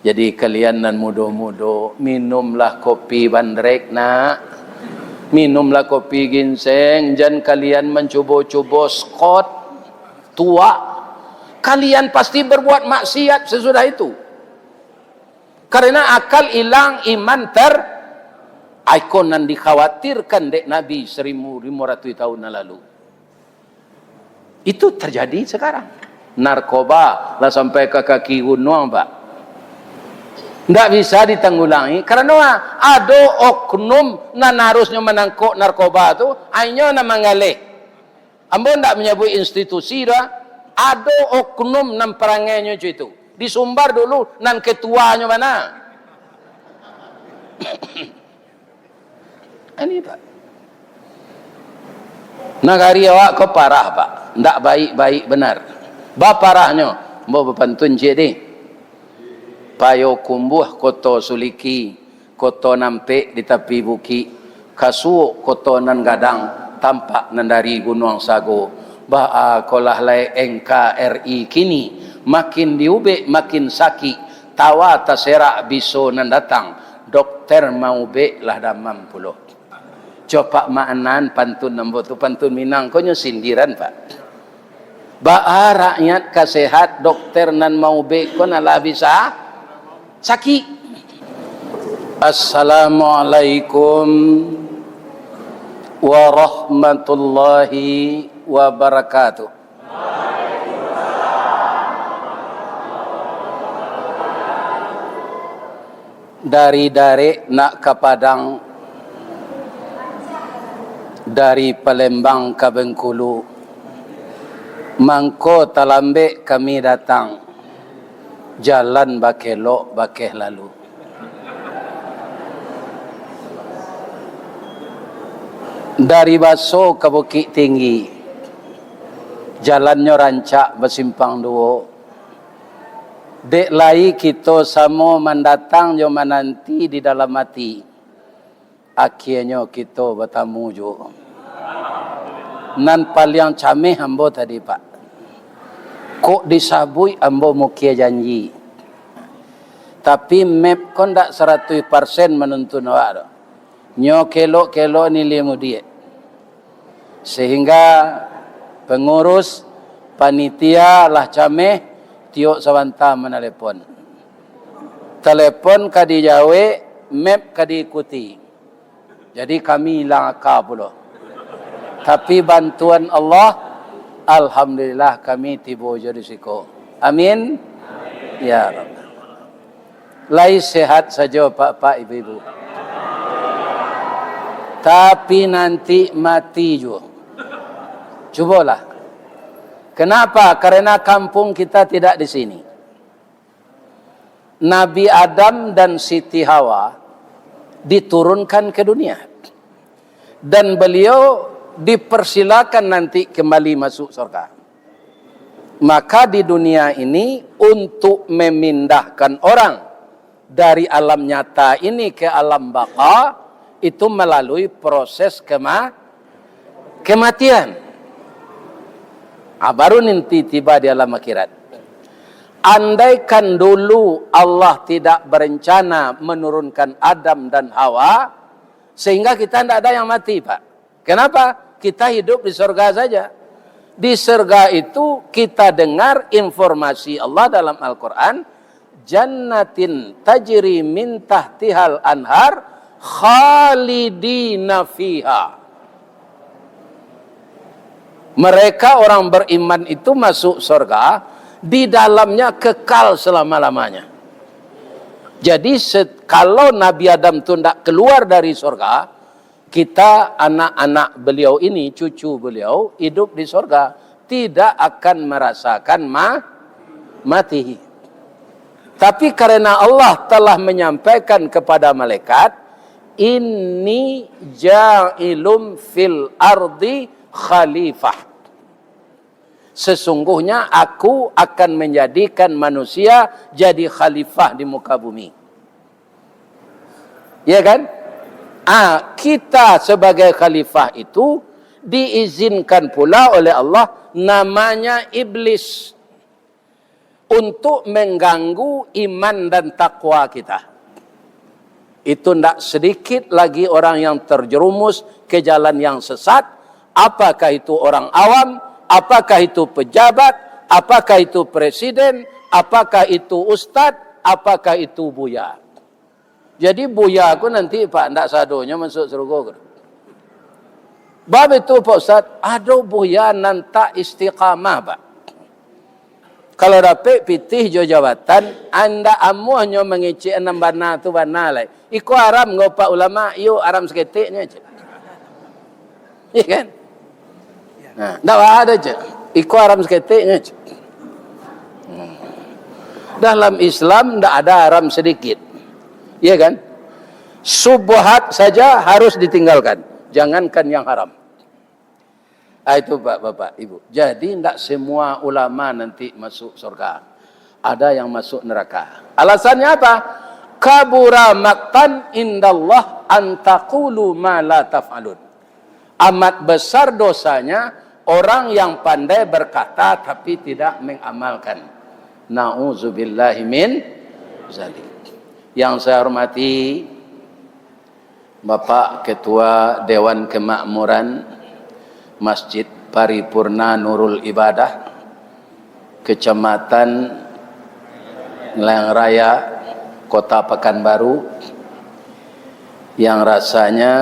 Jadi kalian nan mudo-mudo, minumlah kopi bandrek nak. Minumlah kopi ginseng. Jangan kalian mencuba-cuba skot tua. Kalian pasti berbuat maksiat sesudah itu. Karena akal hilang, iman ikon yang dikhawatirkan dek Nabi 1500 tahun lalu. Itu terjadi sekarang. Narkoba lah sampai ke kaki gunung, Pak. Tidak bisa ditanggulangi karena ada oknum nan harusnya menangkap narkoba itu hanya nama mengalih. Ambo tidak menyebut institusi dah. Ada oknum nan perangainya itu. Disumbar dulu nan ketuanya mana? Ini Pak. Nagari awak kau parah Pak. Tidak baik-baik benar. Ba parahnya. Ambo berpantun jadi. Payo kumbuh koto suliki, koto nampe di tepi buki, kasu koto nan gadang, tampak nan dari gunung sago. Ba'a kolah lai NKRI kini, makin diube makin sakit, tawa taserak biso nan datang, dokter mau be lah damam puluh. Coba maknan pantun nambo tu pantun Minang, konyo sindiran Pak. Ba'a rakyat kasehat, dokter nan mau be kona lah bisa sakit. Assalamualaikum warahmatullahi wabarakatuh. Dari nak ke Padang, dari Palembang ke Bengkulu, mangko talambe kami datang. Jalan bakelok bakeh lalu. Dari Baso ke Bukit Tinggi, jalannya rancak bersimpang dua. Dek lai kita sama mendatang jo menanti di dalam hati. Akhirnya kita bertamu jo. Nan paling cameh ambo tadi Pak. Kok disabui ambo mukia janji. Tapi map kon tak 100% menuntun awak. Nyo kelok-kelok ni limu dia. Sehingga pengurus panitia lah cameh tiok sawanta menelepon. Telepon kadi jawe, map kadi ikuti. Jadi kami hilang akal pula. Tapi bantuan Allah, alhamdulillah kami tiba je risiko. Amin. Ya Rabb. Lai sehat saja Pak Ibu-ibu. Tapi nanti mati juga. Cubalah. Kenapa? Karena kampung kita tidak di sini. Nabi Adam dan Siti Hawa diturunkan ke dunia. Dan beliau dipersilakan nanti kembali masuk surga. Maka di dunia ini untuk memindahkan orang dari alam nyata ini ke alam baka itu melalui proses kematian. Baru nanti tiba di alam akhirat. Andaikan dulu Allah tidak berencana menurunkan Adam dan Hawa, sehingga kita tidak ada yang mati Pak. Kenapa? Kita hidup di surga saja. Di surga itu kita dengar informasi Allah dalam Al-Quran. Jannatin tajri min tahtihal anhar khalidina fiha. Mereka orang beriman itu masuk surga, di dalamnya kekal selama-lamanya. Jadi kalau Nabi Adam itu tidak keluar dari surga, kita anak-anak beliau ini, cucu beliau, hidup di surga, tidak akan merasakan mati. Tapi karena Allah telah menyampaikan kepada malaikat, inni ja'ilum fil ardi khalifah. Sesungguhnya aku akan menjadikan manusia jadi khalifah di muka bumi. Ya kan? Kita sebagai khalifah itu diizinkan pula oleh Allah namanya iblis. untuk mengganggu iman dan takwa kita. Itu tidak sedikit lagi orang yang terjerumus ke jalan yang sesat. Apakah itu orang awam, apakah itu pejabat, apakah itu presiden, apakah itu ustadz, apakah itu buya. Jadi buya aku nanti Pak, tidak sadonya masuk surga. Bab itu Pak Ustadz, ada buya nanti istiqamah Pak. Kalau dapat pitih jo jawatan, anda amuhnya mengicik enam bana tu bana lai. Iku haram ngopak ulama, iyo haram seketiknya je. Iya kan? Nah, tak ada je. Iku haram seketiknya je. Dalam Islam tak ada haram sedikit. Iya kan? Subhat saja harus ditinggalkan. Jangankan yang haram. Itu Bapak, Ibu. Jadi tidak semua ulama nanti masuk surga. Ada yang masuk neraka. Alasannya apa? Kabura maqtan indallah antaqulu ma la taf'alun. Amat besar dosanya orang yang pandai berkata tapi tidak mengamalkan. Na'udzubillahi min zalik. Yang saya hormati Bapak Ketua Dewan Kemakmuran Masjid Paripurna Nurul Ibadah Kecamatan Ngelayang Raya Kota Pekanbaru, yang rasanya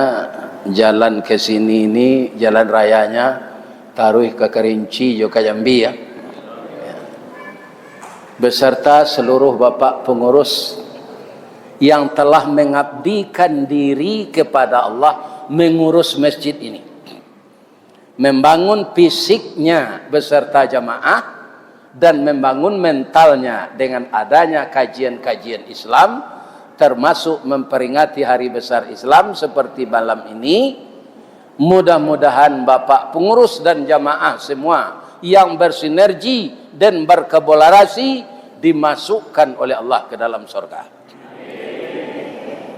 jalan ke sini ini jalan rayanya taruh ke Kerinci juga Jambi ya. Beserta seluruh Bapak pengurus yang telah mengabdikan diri kepada Allah mengurus masjid ini, membangun fisiknya beserta jamaah dan membangun mentalnya dengan adanya kajian-kajian Islam, termasuk memperingati hari besar Islam seperti malam ini. Mudah-mudahan Bapak pengurus dan jamaah semua yang bersinergi dan berkolaborasi dimasukkan oleh Allah ke dalam surga.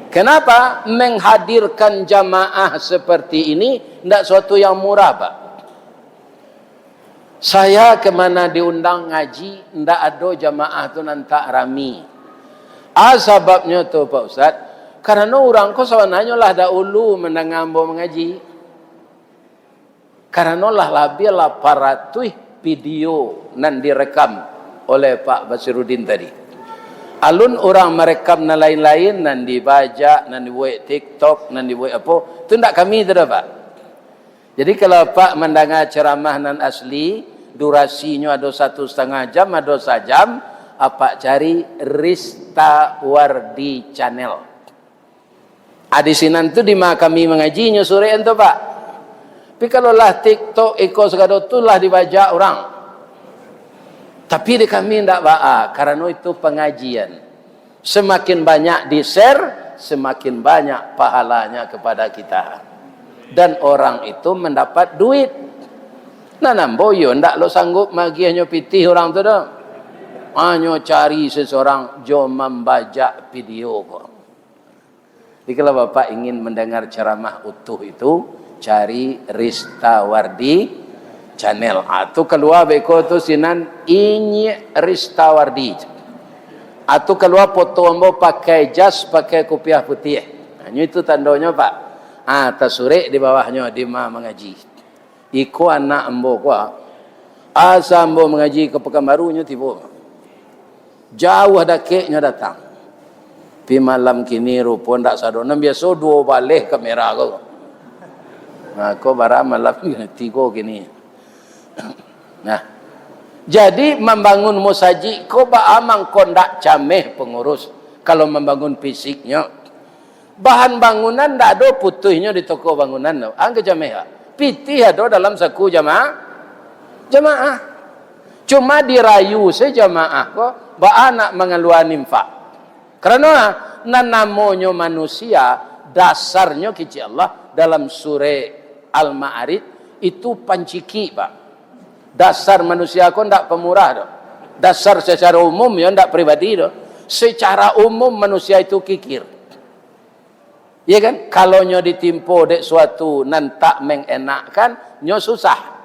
Kenapa menghadirkan jamaah seperti ini tidak suatu yang murah Pak? Saya kemana diundang ngaji, tidak ada jamaah tu nanti rami. Sebabnya tu Pak Ustaz, karena orang ko sawananya lah dahulu mendengambo mengaji. Karena lah lebih 800 video nan direkam oleh Pak Basirudin tadi. Alun orang merekam na lain-lain, nan dibaca, nan dibuat TikTok, nan dibuat apa, itu tidak kami tidak Pak. Jadi kalau Pak mendengar ceramah nan asli, durasinya ada 1,5 jam, ada 1 jam, apa cari Rista Wardi Channel. Di sini tu di mana kami mengajinya sore itu Pak. Tapi kalau lah TikTok, segala tu lah dibaca orang. Tapi di kami tidak baca, karena itu pengajian. Semakin banyak di-share, semakin banyak pahalanya kepada kita. Dan orang itu mendapat duit. Nah, boyo ndak lo sanggup magianyo pitih orang tu dah. Hanya cari seseorang jo membaca video kok. Jadi kalau Bapak ingin mendengar ceramah utuh itu, cari Rista Wardi Channel. Atau keluar beko tu sinan Inyi Rista Wardi. Atau keluar foto ambo pakai jas, pakai kopiah putih. Hanya itu tandanya Pak. Tasure di bawahnya di ma mengaji. Iku anak ambo kuah. Asa ambo mengaji ke Pekanbarunya tiba. Jauh dakeknya datang. Pi malam kini rupa ndak sadona biasa 2 balik kamera kau. Nah, kau barang malam 3 kini. Nah, jadi membangun musaji kau baamang kau ndak cameh pengurus. Kalau membangun fisiknya, bahan bangunan ndak ada putihnya di toko bangunan. Angke cameh. Pitih ada dalam saku jamaah. Cuma dirayu sejamaah kok nak mengeluarkan infak. Karena namanya manusia dasarnya kici Allah dalam surah Al-Ma'arij itu panciki Pak. Dasar manusia kok ndak pemurah doh. Dasar secara umum ya ndak pribadi doh. Secara umum manusia itu kikir. Ya kan? Kalau nyo ditimpo dek suatu nan tak mengenakkan, nyo susah.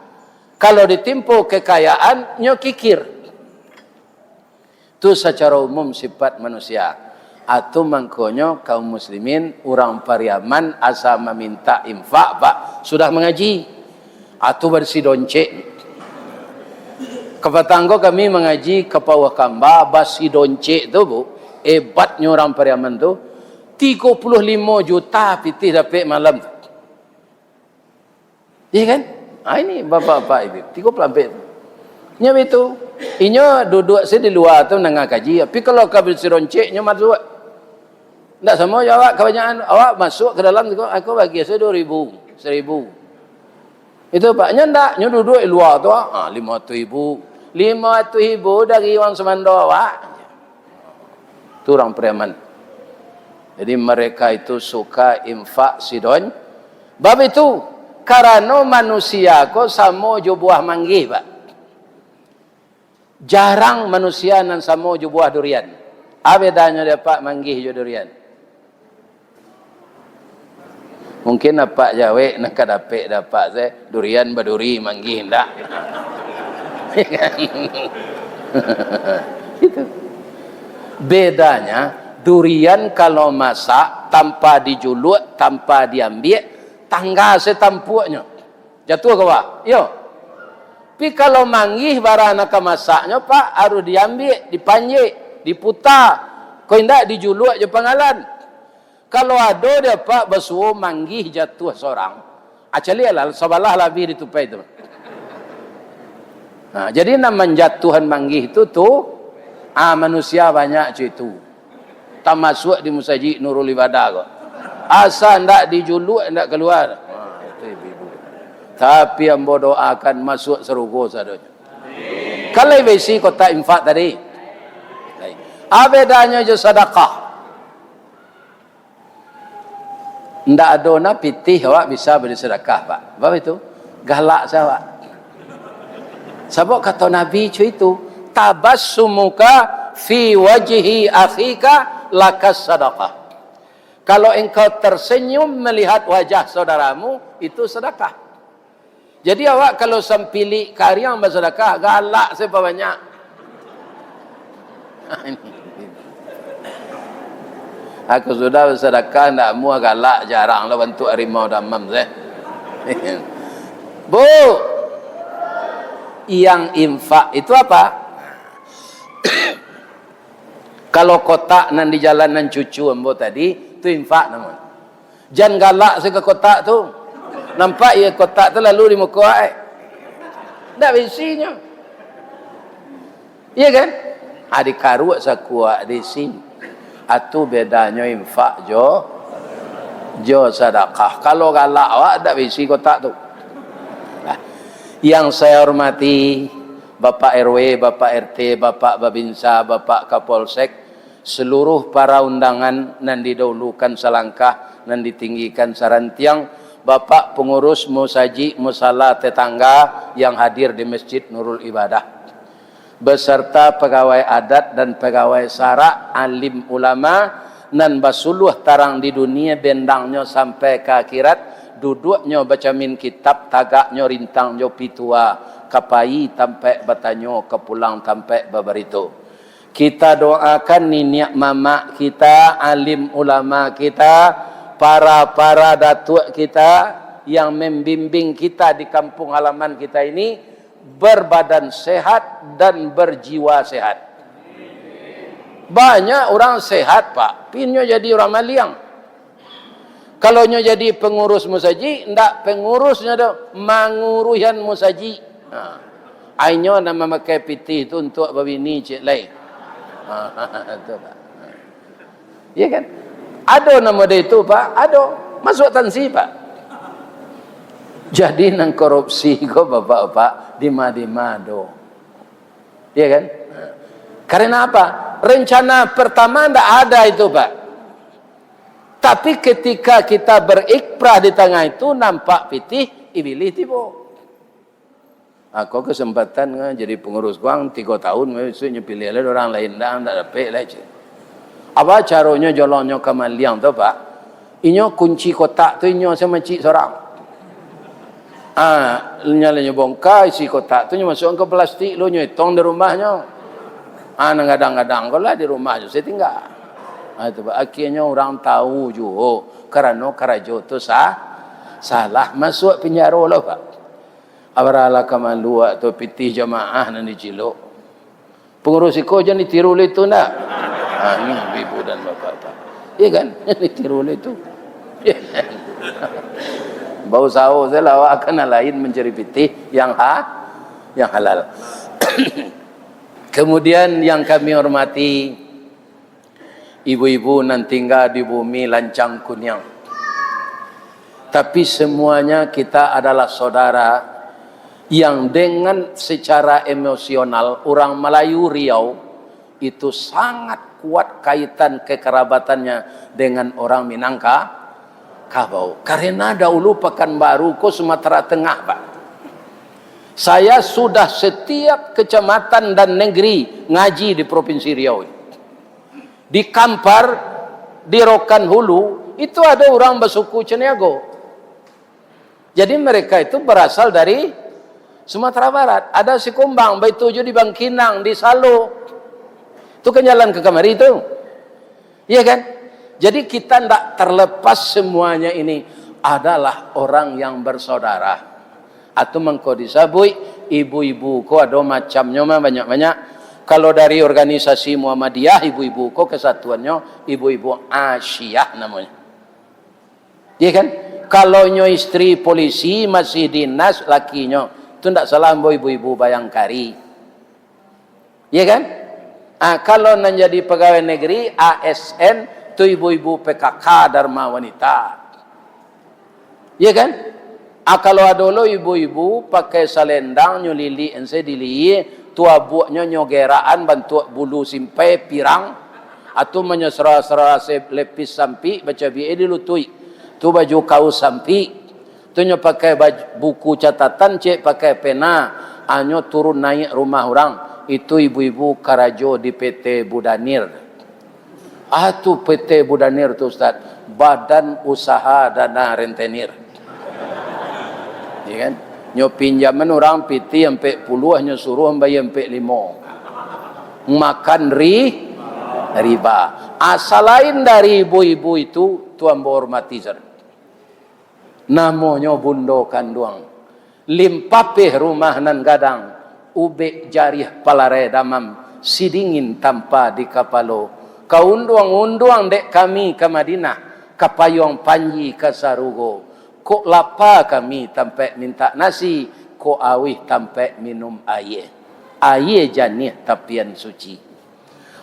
Kalau ditimpo kekayaan, nyo kikir. Tu secara umum sifat manusia. Atau mangkonyo kaum muslimin orang Pariaman asa meminta infak pak sudah mengaji. Atau bersih doncek. Kepatanggo kami mengaji ke Pawah Kamba basi doncek tu bu. Hebatnya orang Pariaman tu 35 juta pitih dapat malam tu. Iya kan? Ini bapak-bapak ibu 30 tu. Nya itu. Inyo duduk saya di luar tu nengah kaji. Tapi kalau kau bersih doncek nyo masuk. Tak sama awak kebanyakan awak masuk ke dalam aku bagi saya 2,000 1,000 itu paknya ndak nyo duduk di luar tu 500,000 dari orang Semando awak tu orang Pariaman. Jadi mereka itu suka infak sidon bab itu karena manusia ko samo jo buah manggih pak jarang manusia nan samo jo buah durian bedanya dapat manggih jo durian. Mungkin apa Jawa nak dapat saya durian baduri manggih ndak. Itu. Bedanya durian kalau masak tanpa dijuluk, tanpa diambil, tangga setampuknya. Jatuh ke bawah. Yo. Tapi kalau manggih barang nak masaknya Pak harus diambil, dipanjik, diputar. Kau ndak dijuluk je pangalan. Kalau ada dia Pak bersuruh manggih jatuh seorang. Actually lah sebelah lebih ditupai itu. Nah, jadi nama jatuhan manggih itu tuh manusia banyak cuy itu. Tak masuk di musajid Nurul Ibadah kok. Asal ndak dijuluk ndak keluar. Itu ibu. Tapi yang berdoakan masuk surga sadonya. Kalau besi kota infak tadi. Bedanya je sedekah. Ndak ada na pitih awak bisa beri sedekah pak. Apa itu? Galak saya. Sebab kata Nabi itu tabassumuka fi wajhi akhika lakas sedekah. Kalau engkau tersenyum melihat wajah saudaramu itu sedekah. Jadi awak kalau sempili karya bersedekah galak siapa banyak. Aku sudah bersedekah ndak muah galak jaranglah bentuk harimau damam saya. Bu, yang infak itu apa? Kalau kotak nan di jalan nan cucu ambo tadi, itu infak namanya. Jangan galak saya ke kotak tu. Nampak ya kotak tu lalu di muka ai. Ndak bisinya. Iya kan? Adik karuak sakuak di sini. Atu bedanya infak jo sedekah. Kalau galak awak ada bisi kotak tu. Yang saya hormati Bapak RW, Bapak RT, Bapak Babinsa, Bapak Kapolsek, seluruh para undangan nan didahulukan selangkah nan ditinggikan sarantiang, Bapak pengurus musaji musala tetangga yang hadir di Masjid Nurul Ibadah, beserta pegawai adat dan pegawai sara, alim ulama nan basuluh tarang di dunia bendangnya sampai ke akhirat, duduknya baca min kitab, tagaknya rintangnya pitua, kapai sampai batanyo kepulang sampai babarito. Kita doakan niniak mama kita, alim ulama kita, para datuk kita yang membimbing kita di kampung halaman kita ini berbadan sehat dan berjiwa sehat. Banyak orang sehat pak, pinnya jadi orang maliang. Kalau nyo jadi pengurus musaji, ndak pengurusnya dah manguruhan musaji. Ainyo nama memakai piti itu untuk babini cik lain. Itu pak. Iya kan? Ada nama dia itu pak, ada masuk tansi pak. Jadi nang korupsi kok bapak-bapak di mado. Iya kan? Karena apa? Rencana pertama ndak ada itu pak. Tapi ketika kita berikrah di tengah itu nampak pitih, iblis tiba. Aku kesempatan jadi pengurus guang 3 tahun, maksudnya pilih oleh orang lain dah dapat lagi. Apa caranya jalannya ke Maliang tu pak? Inyo kunci kotak tu inyo sama cik seorang. Nyalanya bongkar isi kotak tu inyo masuk ke plastik, lo nyetong di rumahnya. Kadang-kadang kalau di rumah je saya tinggal. Itu akhirnya orang tahu juga kerana karajo tu salah masuk penjara lah Pak. Abarala kamalu atau pitih jamaah nan dicilok. Pengurus iko je ditiru itu nak. Ini ibu dan bapak-bapak. Iya kan? Ditiru itu. Bau sawo saya lawak akan lain mencari pitih yang halal. Kemudian yang kami hormati ibu-ibu nan tinggal di bumi lancang kunyang. Tapi semuanya kita adalah saudara yang dengan secara emosional orang Melayu Riau itu sangat kuat kaitan kekerabatannya dengan orang Minangkabau. Karena dahulu Pekanbaru ko Sumatera Tengah Pak. Saya sudah setiap kecamatan dan negeri ngaji di Provinsi Riau. Di Kampar, di Rokan Hulu, itu ada orang bersuku Ceniago. Jadi mereka itu berasal dari Sumatera Barat. Ada si Kumbang, Baituju di Bangkinang, di Salo. Itu kan jalan ke kamari itu. Iya kan? Jadi kita tidak terlepas semuanya ini adalah orang yang bersaudara. Atau mengko disabui ibu-ibu ko ada macamnya banyak-banyak. Kalau dari organisasi Muhammadiyah ibu-ibu ko kesatuannya ibu-ibu Asyiyah namanya. Iya kan? Kalau nyo istri polisi masih dinas lakinya itu tidak salah ibu-ibu Bayangkari. Iya kan? Kalau menjadi pegawai negeri ASN itu ibu-ibu PKK Dharma Wanita. Iya kan? Kalau ada lo ibu-ibu pakai selendang nyulili ense dili tua buaknya nyogeraan bantu bulu simpai pirang atau menyesera-sera lepis sampi baca biye dilutui tu baju kaus sampi tu nyo pakai buku catatan cek pakai pena anyo turun naik rumah orang itu ibu-ibu karajo di PT Budanir. Tu PT Budanir tu Ustaz, Badan Usaha Dana Rentenir. Ya kan? Nyo pinjaman orang piti sampai puluh nyo suruh bayar sampai 5. Makan riba. Asal lain dari ibu-ibu itu tuan hormati sir. Namanya bundo kanduang. Limpapeh rumah nan gadang. Ube jarih palare damam. Sidingin tanpa di kapalo. Kaunduang-unduang dek kami ke Madinah. Kapayong panji ke Sarugo. Kok lapa kami tampai minta nasi, kok awih tampai minum air. Air janih tapian suci.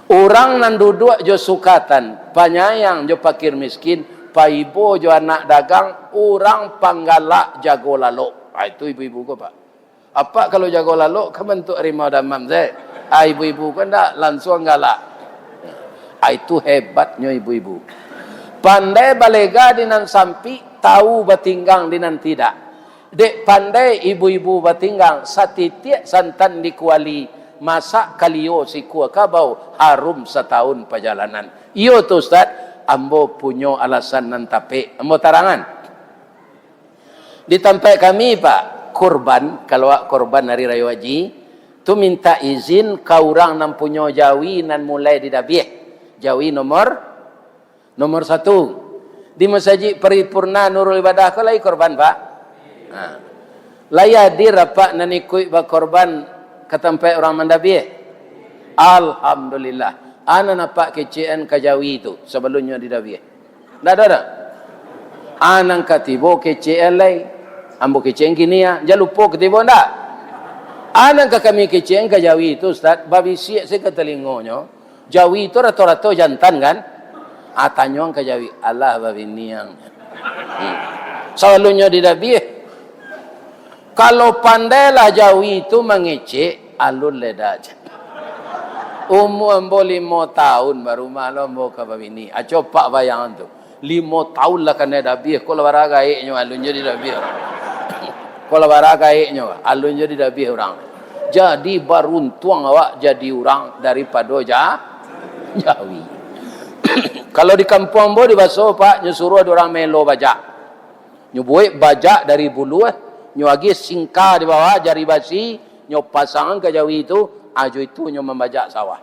Orang nan duduk jo sukatan, panyayang jo pakir miskin, paibo jo anak dagang, orang panggalak jago lalok. Itu ibu-ibu ko Pak. Apa kalau jago lalok, kan bentuk rimau damam saya. Ibu-ibu kan tak langsung galak. Itu hebatnya ibu-ibu. Pandai balega dinan sampi, tahu batinggang dinan tidak. Dek pandai ibu-ibu batinggang, satitiak santan dikuali, masak kalio si kuah kabau, harum setahun perjalanan. Iyo tu Ustaz, ambo punyo alasan nan tape. Ambo tarangan. Di tempat kami Pak, korban, kalau korban hari Raya Haji, tu minta izin kau orang nan punyo jawi nan mulai didabieh. Jawi nomor 1 di Masjid Paripurna Nurul Ibadah ko lay korban Pak. Layadir apa nanikui ba korban katampai orang mandabi. Alhamdulillah. Ana napak kecen kajawi itu sebelumnya didabi. Ndak ada. Anang katibo kecen lay. Ambo kecen kini ya, jalupo ketibo ndak. Anang ka kami kecen kajawi itu Ustaz, babi siak se katelingonyo. Jawi itu rato-rato jantan kan? Atanyong kajawi Allah babiniang. Selalunya didabi. Kalau pandailah Jawi itu mengecek alun ledaj. Umur 5 tahun baru malam mau ke babini. Coba bayang tu. 5 tahun lah kena dabi. Kalau baragai nyo alun jadi dabi. Kalau baragai nyo alun jadi dabi orang. Jadi beruntung awak jadi orang daripada Jawi. Kalau di kampung bo di baso Pak nyuruh ada orang melo bajak. Nyubuik bajak dari bulu nyu agi singka di bawah jari basi nyu pasangan ke Jawi itu aju itu nyu membajak sawah.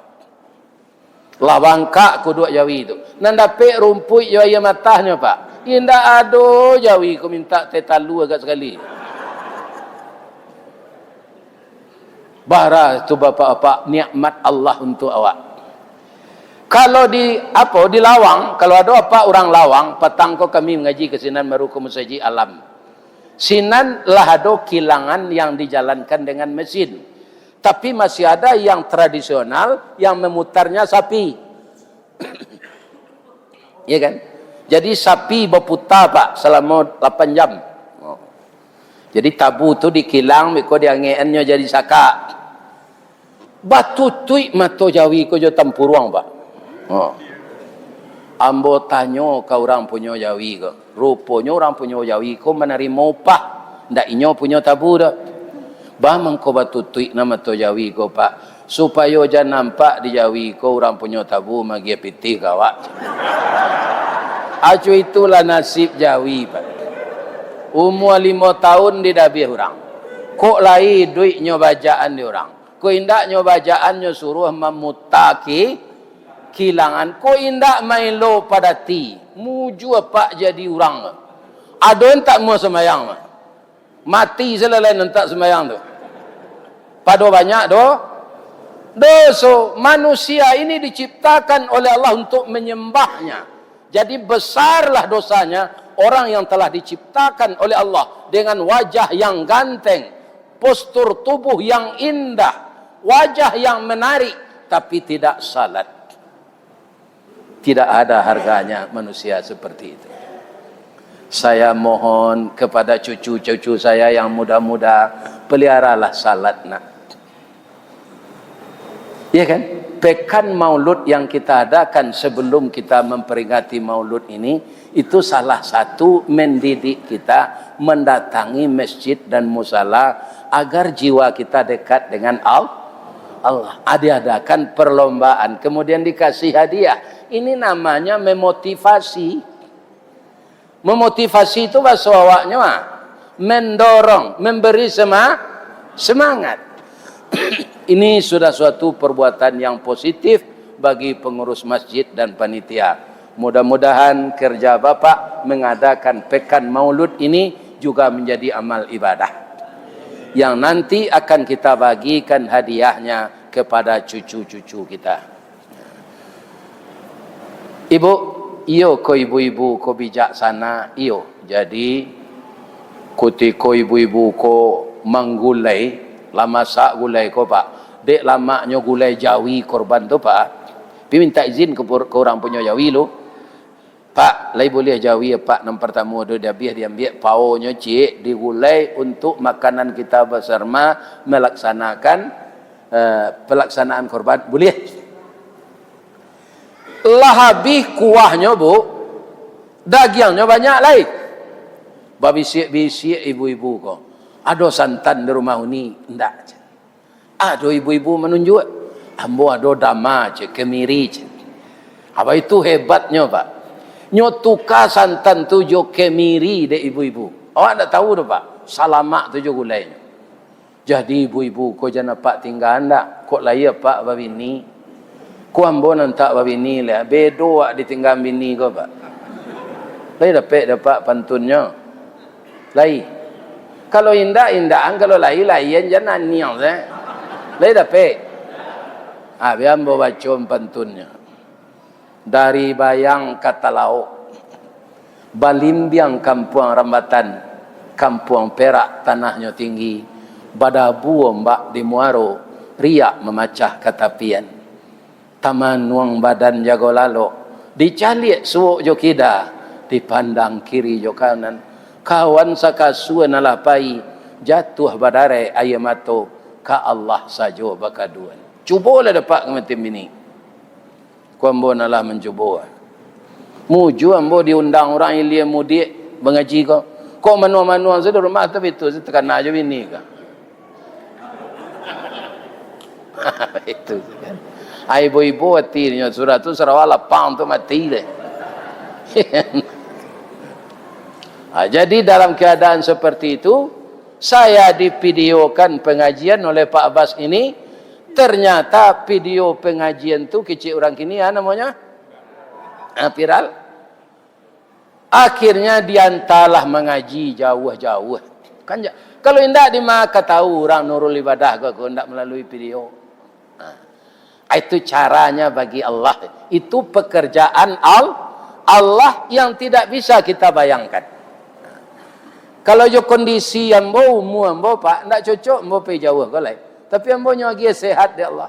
Lawang kak ku duk Jawi tu. Nan dapet rumput yo ayam matahnya pak. Indak ado Jawi ku minta tetalu agak sekali. Bara tu bapak-bapak nikmat Allah untuk awak. Kalau di di Lawang, kalau ada apa orang Lawang, petang ko kami mengaji ke Sinan Maruko Musaji Alam. Sinan lah ada kilangan yang dijalankan dengan mesin. Tapi masih ada yang tradisional yang memutarnya sapi. Iya kan? Jadi sapi berputar pak selama 8 jam. Jadi tabu tu dikilang, miko diangeannya jadi saka. Batu tuik mato Jawi ko jo tampuruang pak. Ambo tanyo ka orang punya Jawi ko. Rupanya orang punya Jawi ko menerima upah. Ndak inyo punya tabu dah. Bamang ko batu tuik nama to Jawi ko pak. Supaya jangan nampak di Jawi ko orang punya tabu magi piti kawak. Acu itulah nasib Jawi pak. Umur 5 tahun di dabih orang. Kok lai duitnya bajaan di orang. Kok indaknya bajaannya suruh memutaki kilangan. Kok indak main lo pada ti. Muju apa jadi orang. Ada yang tak mau semayang. Mati selesai tak semayang tu. Pada banyak dosa. Manusia ini diciptakan oleh Allah untuk menyembahnya. Jadi besarlah dosanya orang yang telah diciptakan oleh Allah dengan wajah yang ganteng, postur tubuh yang indah, wajah yang menarik, tapi tidak salat. Tidak ada harganya manusia seperti itu. Saya mohon kepada cucu-cucu saya yang muda-muda, peliharalah salat nak. Ya kan? Pekan Maulud yang kita adakan sebelum kita memperingati Maulud ini, itu salah satu mendidik kita mendatangi masjid dan musala agar jiwa kita dekat dengan Allah. Diadakan perlombaan, kemudian dikasih hadiah. Ini namanya memotivasi. Memotivasi itu bahasa awaknya mendorong, memberi semangat. Ini sudah suatu perbuatan yang positif bagi pengurus masjid dan panitia. Mudah-mudahan kerja Bapak mengadakan pekan Maulud ini juga menjadi amal ibadah yang nanti akan kita bagikan hadiahnya kepada cucu-cucu kita. Ibu, iyo ko ibu-ibu ko bijaksana, iyo. Jadi kutiko ibu-ibu ko manggulai, lama sak gulai ko pak. Dek lamaknya gulai Jawi korban tu pak. Pi minta izin ke orang punya Jawi lu. Pak, lai boleh Jawi pak nam pertama tu dia biar diambil paunya cik digulai untuk makanan kita bersama melaksanakan pelaksanaan korban. Boleh? Lah habis kuahnya bu, dagingnya banyak lain. Babisik-bisik ibu-ibu ko. Ada santan di rumah ini, enggak. Ada ibu-ibu menunjuk, ambo ada dama je, kemiri je. Apa itu hebatnya pak? Nyotuka santan tu jo kemiri de ibu-ibu. Awak tak tahu tu pak? Salamak tu jo gulainya. Jadi ibu-ibu, kau jangan pak tinggal anda. Kok laya pak babini? Kau ambo nantak babini lah. Bedo wak ditinggal bini kau pak. Laya dapat pantunnya. Laya. Kalau indah-indahan, kalau lain jangan niang saya. Lai dapat. Biar bawa bacaan pantunnya. Dari bayang kata lauk, balimbiang kampung Rambatan, kampung Perak tanahnya tinggi, badabu ombak di Muaro, riak memacah katapian. Taman nuang badan jago lalo, dicalik suuk jo kida, dipandang kiri jo kanan. Kawan sakasuan alah pai, jatuh badare ayamato, ka Allah sajo bakaduan. Cubalah dapat kematin bini. Kuambo nalah mencuba. Muju ambo diundang orang ilia mudik mengaji kau. Kau manu-manu sudah rumah tapi itu saya tekan aja bini kau. Itu kan. Ibu-ibu hatinya surat tu sarawak lapang tu mati deh. Jadi dalam keadaan seperti itu, saya divideokan pengajian oleh Pak Abbas ini, Ternyata video pengajian tu kecil orang kini ya namanya viral. Akhirnya diantarlah mengaji jauh-jauh. Kan kalau indak di maka tahu orang Nurul Ibadah kau indak melalui video. Itu caranya bagi Allah. Itu pekerjaan Allah yang tidak bisa kita bayangkan. Kalau jo kondisi yang ambo pak ndak cocok ambo pergi jauh kalau. Tapi ambo lagi sehat di Allah.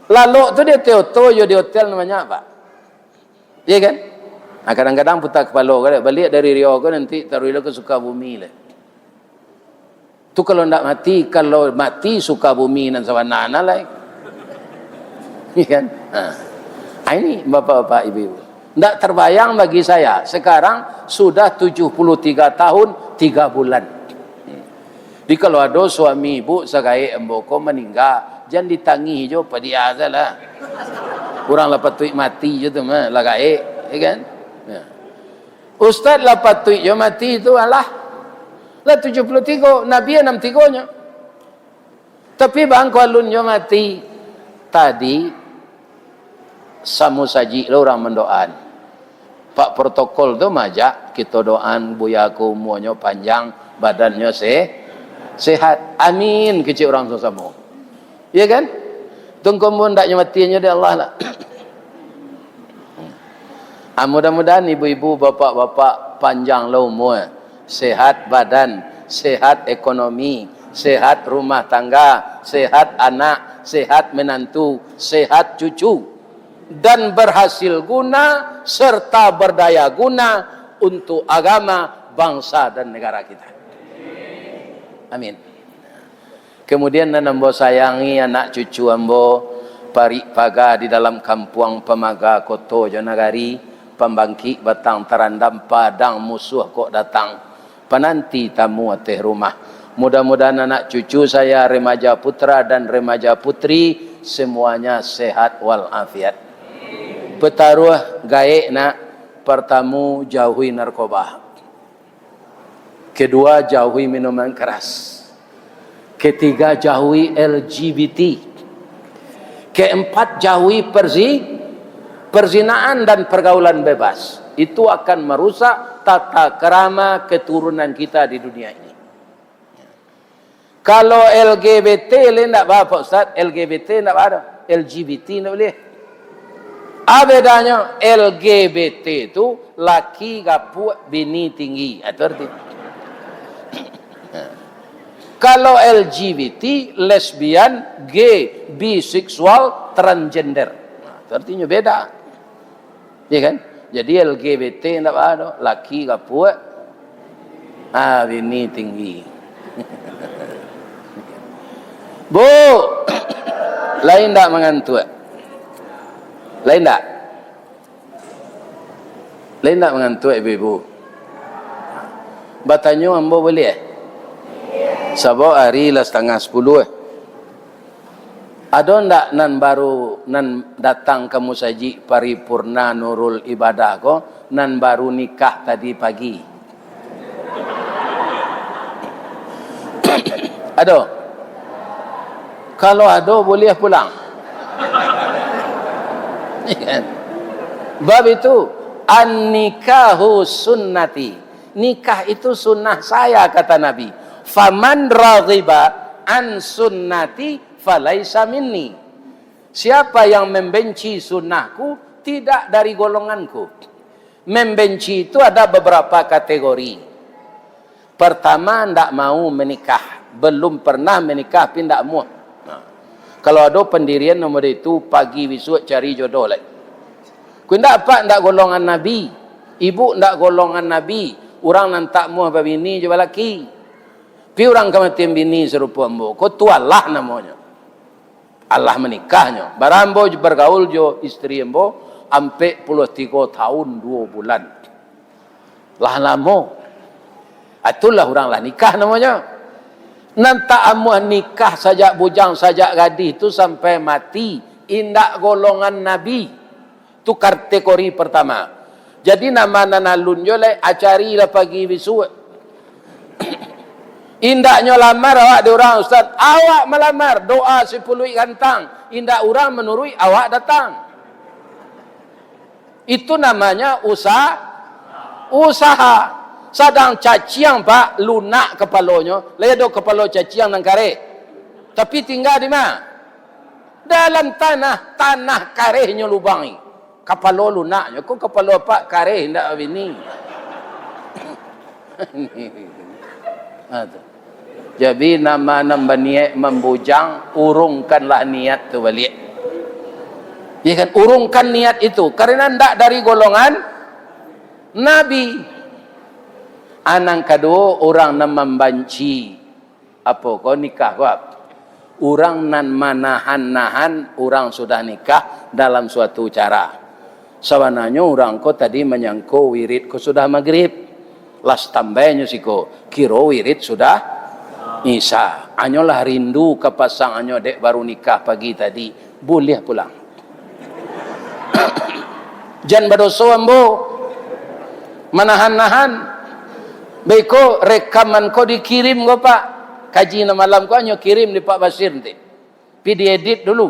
Lalu tu dia teoto yo di hotel namanya apa? Iya kan? Nah, kadang-kadang putar kepala kan balik dari Riau kan nanti taruhlah ke Sukabumi lah. Tu kalau mati Sukabumi dan Sawanana lah. Iya kan? Nah, ini bapak-bapak ibu-ibu. Tidak terbayang bagi saya. Sekarang sudah 73 tahun 3 bulan. Jadi kalau ada suami ibu sekai emboko meninggal, jangan ditangi jo pada dia lah. Kurang lepas tuik mati je tu mah lagai, ya kan? Ya. Ustaz lepas tuik jo mati itu Allah. Lah 73 Nabi 63-nya. Tapi bang alun jo mati tadi samu saji lo orang mendoan. Pak protokol tu majak kita doan buyaku umuannya panjang, badannya sehat. Amin kecil orang sesama. Ya kan? Tunggu pun tak nyematinya dari Allah lah. Mudah-mudahan ibu-ibu, bapak-bapak panjang lah umur, sehat badan, sehat ekonomi, sehat rumah tangga, sehat anak, sehat menantu, sehat cucu, dan berhasil guna serta berdaya guna untuk agama, bangsa dan negara kita. Amin. Kemudian ambo sayangi anak cucu ambo parik paga di dalam kampung Pemaga Koto Jonagari, pembangkit batang terandam padang musuh kok datang, penanti tamu ateh rumah. Mudah-mudahan anak cucu saya remaja putra dan remaja putri semuanya sehat walafiat. Petaruh gaek nak, pertama jauhi narkoba, kedua jauhi minuman keras, ketiga jauhi LGBT, keempat jauhi perzinaan dan pergaulan bebas. Itu akan merusak tata krama keturunan kita di dunia ini. Kalau LGBT tidak apa Ustaz? LGBT tidak ada, LGBT tidak boleh. Apa bedanya? LGBT itu laki gapuk bini tinggi. Itu arti. Kalau LGBT, lesbian, gay, biseksual, transgender. Itu artinya beda. Ya kan? Jadi LGBT tidak ada, laki gapuk, bini tinggi. Bu, lain tak mengantuk? Lain tak? Lain tak mengantuk ibu-ibu? Batanyo ambo boleh? Sabau hari lah 9:30. Ada ndak nan baru nan datang ke musaji paripurna Nurul Ibadah ko nan baru nikah tadi pagi? Ada? Kalau ada boleh pulang. Bab itu an-nikahu sunnati. Nikah itu sunnah saya kata Nabi. Faman raghiba an sunnati falaisa minni. Siapa yang membenci sunnahku tidak dari golonganku. Membenci itu ada beberapa kategori. Pertama, ndak mau menikah, belum pernah menikah pindah mau. Kalau ada pendirian nomor itu pagi besok cari jodoh lagi. Ku ndak apa ndak golongan Nabi. Ibu ndak golongan Nabi. Orang nantak muah babini je laki. Pi orang kematian bini serupa ambo. Ko tu Allah namanya. Allah menikahnya. Barambo bergaul jo istri ambo ampe 33 tahun 2 bulan. Lah lama. Itulah orang lah nikah namanya. Nanti amuah nikah sajak bujang sajak gadis itu sampai mati indak golongan Nabi. Itu kategori pertama. Jadi nama nanalun jole acari lah pagi besok. Indaknya lamar awak di orang ustaz, awak melamar, doa si pului gantang, indak orang menurui awak datang. Itu namanya usaha. Sadang caciang pak lunak kepalanya, ledo kepala caciang nang kare. Tapi tinggal di mana? Dalam tanah karehnya lubangi. Kepala lunaknya, kok kepala pak kareh ndak begini. Jadi nama niat membujang, urungkanlah niat tu balik. Ya kan, urungkan niat itu karena ndak dari golongan Nabi. Anang kedua orang nan membanci apa kau nikah kau? Orang nan manahan orang sudah nikah dalam suatu cara. Sebenarnya orang kau tadi menyangko wirid kau sudah maghrib. Las tambahnya sih kau kiro wirid sudah Isa. Anyolah rindu ke pasangannya dek baru nikah pagi tadi. Boleh pulang. Jangan berdosa ambo. Manahan-nahan. Baiko rekaman ko dikirim ko pak. Kaji na malam ko anyo kirim di Pak Basir nanti. Pi diedit dulu.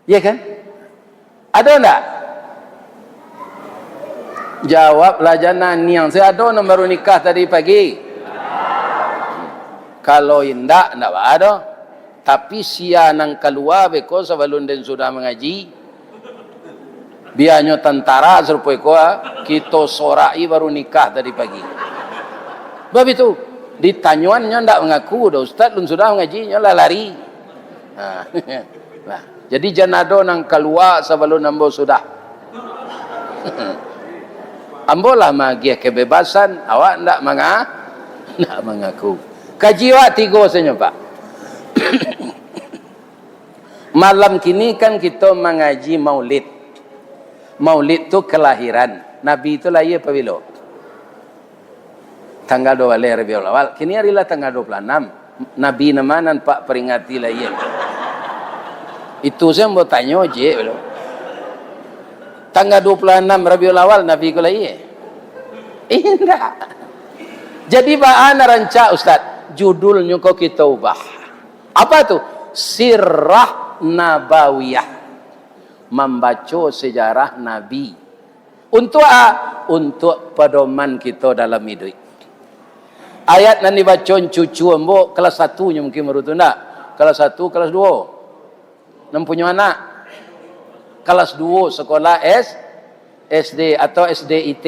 Iya kan? Ada enggak? Jawablah jangan yang saya ada baru nikah tadi pagi. Kalau indak ada. Tapi sia nang keluar beko sebelum den sudah mengaji. Biarnya tentara serupai ko kita sorai baru nikah tadi pagi. Sebab itu ditanyuannya ndak mengaku dah ustaz lun sudah mengajinya lah lari. Nah, jadi janado nang keluar sebelum ambo sudah. Ambo lah magi kebebasan, awak ndak mengaku. Kaji awak 3 saja pak. Malam kini kan kita mengaji maulid. Maulid tu kelahiran. Nabi itu lahir apa bila? Tanggal 12 Rabiul Awal. Kini harilah tanggal 26. Nabi nama nan pak peringati lahir. Itu saya mau tanya je belum. Tanggal 26 Rabiul Awal Nabi ku lahir. Indah. Jadi baan rancak ustaz. Judulnya kok kita ubah. Apa tu? Sirah Nabawiyah. Membaca sejarah Nabi. Untuk untuk pedoman kita dalam hidup. Ayat yang dibaca cucu ambo kelas 1 mungkin baru tu ndak? Kelas 1, kelas 2. Nam punya anak. Kelas 2 sekolah SD atau SDIT.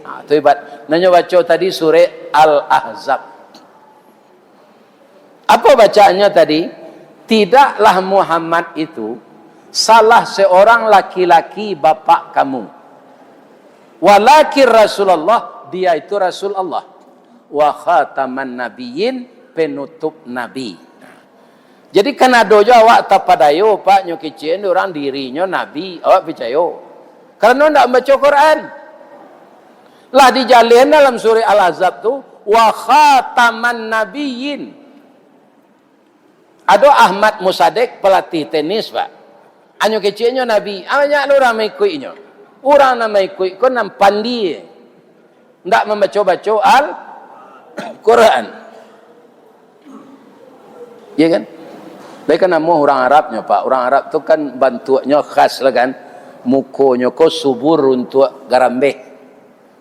Itu hebat. Nanya baca tadi surah Al-Ahzab. Apa bacaannya tadi? Tidaklah Muhammad itu salah seorang laki-laki bapak kamu. Walakin Rasulullah, dia itu Rasul Allah. Wa khataman nabiyyin, penutup nabi. Jadi kan ada awak tapadayo pak nyokicien orang dirinya nabi, awak percaya. Karena ndak baca Quran. Lah dijalin dalam surah Al-Ahzab tu wa khataman nabiyyin. Ada Ahmad Musadek pelatih tenis pak. Anyo kecilnya Nabi, banyak orang mengikutnya. Orang nak mengikut kau nam pandi, ndak membaca-baca Al-Quran. Ya kan? Baik kan nama orang Arabnya pak. Orang Arab tu kan bantuannya khas lah kan. Mukonya kau subur untuk garambeh.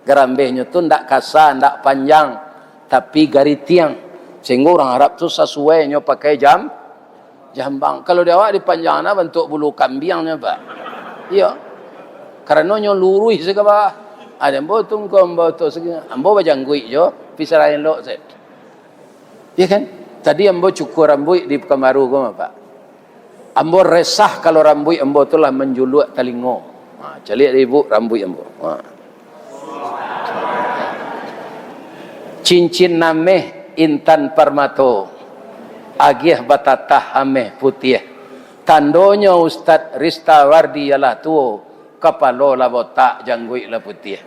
Garambehnya tu ndak kasar, ndak panjang, tapi garitiang. Sehingga orang Arab tu sesuainya pakai jambang. Kalau dia awak dipanjangna bentuk bulu kambingnya pak. Iya. Karena nyo lurus segala. Ada ambo tunggu ambo tu segala. Ambo bajanggui jo, pisarain lo set. Iya kan? Tadi ambo cukur rambut di Pekanbaru gua pak. Ambo resah kalau rambut ambo tu lah menjuluk telingo. Calik ibu rambut ambo. Cincin nameh intan permato. Agih batatah ameh putih. Tandonya Ustaz Rista Wardi ialah tuo. Kepala lah botak, janggui lah putih.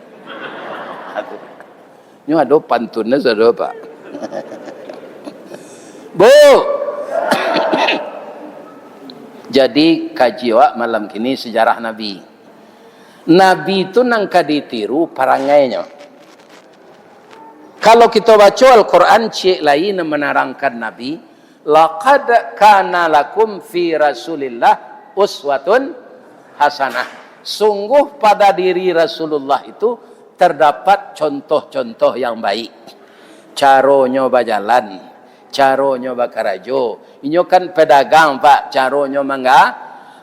Ini ada pantunnya saudara pak. Bu. Jadi kaji wak malam kini sejarah Nabi. Nabi itu nang kaditiru parangainya. Kalau kita baca Al-Quran, cik lain menerangkan Nabi, laqad kana lakum fi Rasulillah uswatun hasanah. Sungguh pada diri Rasulullah itu terdapat contoh-contoh yang baik. Caronyo berjalan, caronyo bakarajo. Inyo kan pedagang Pak, caronyo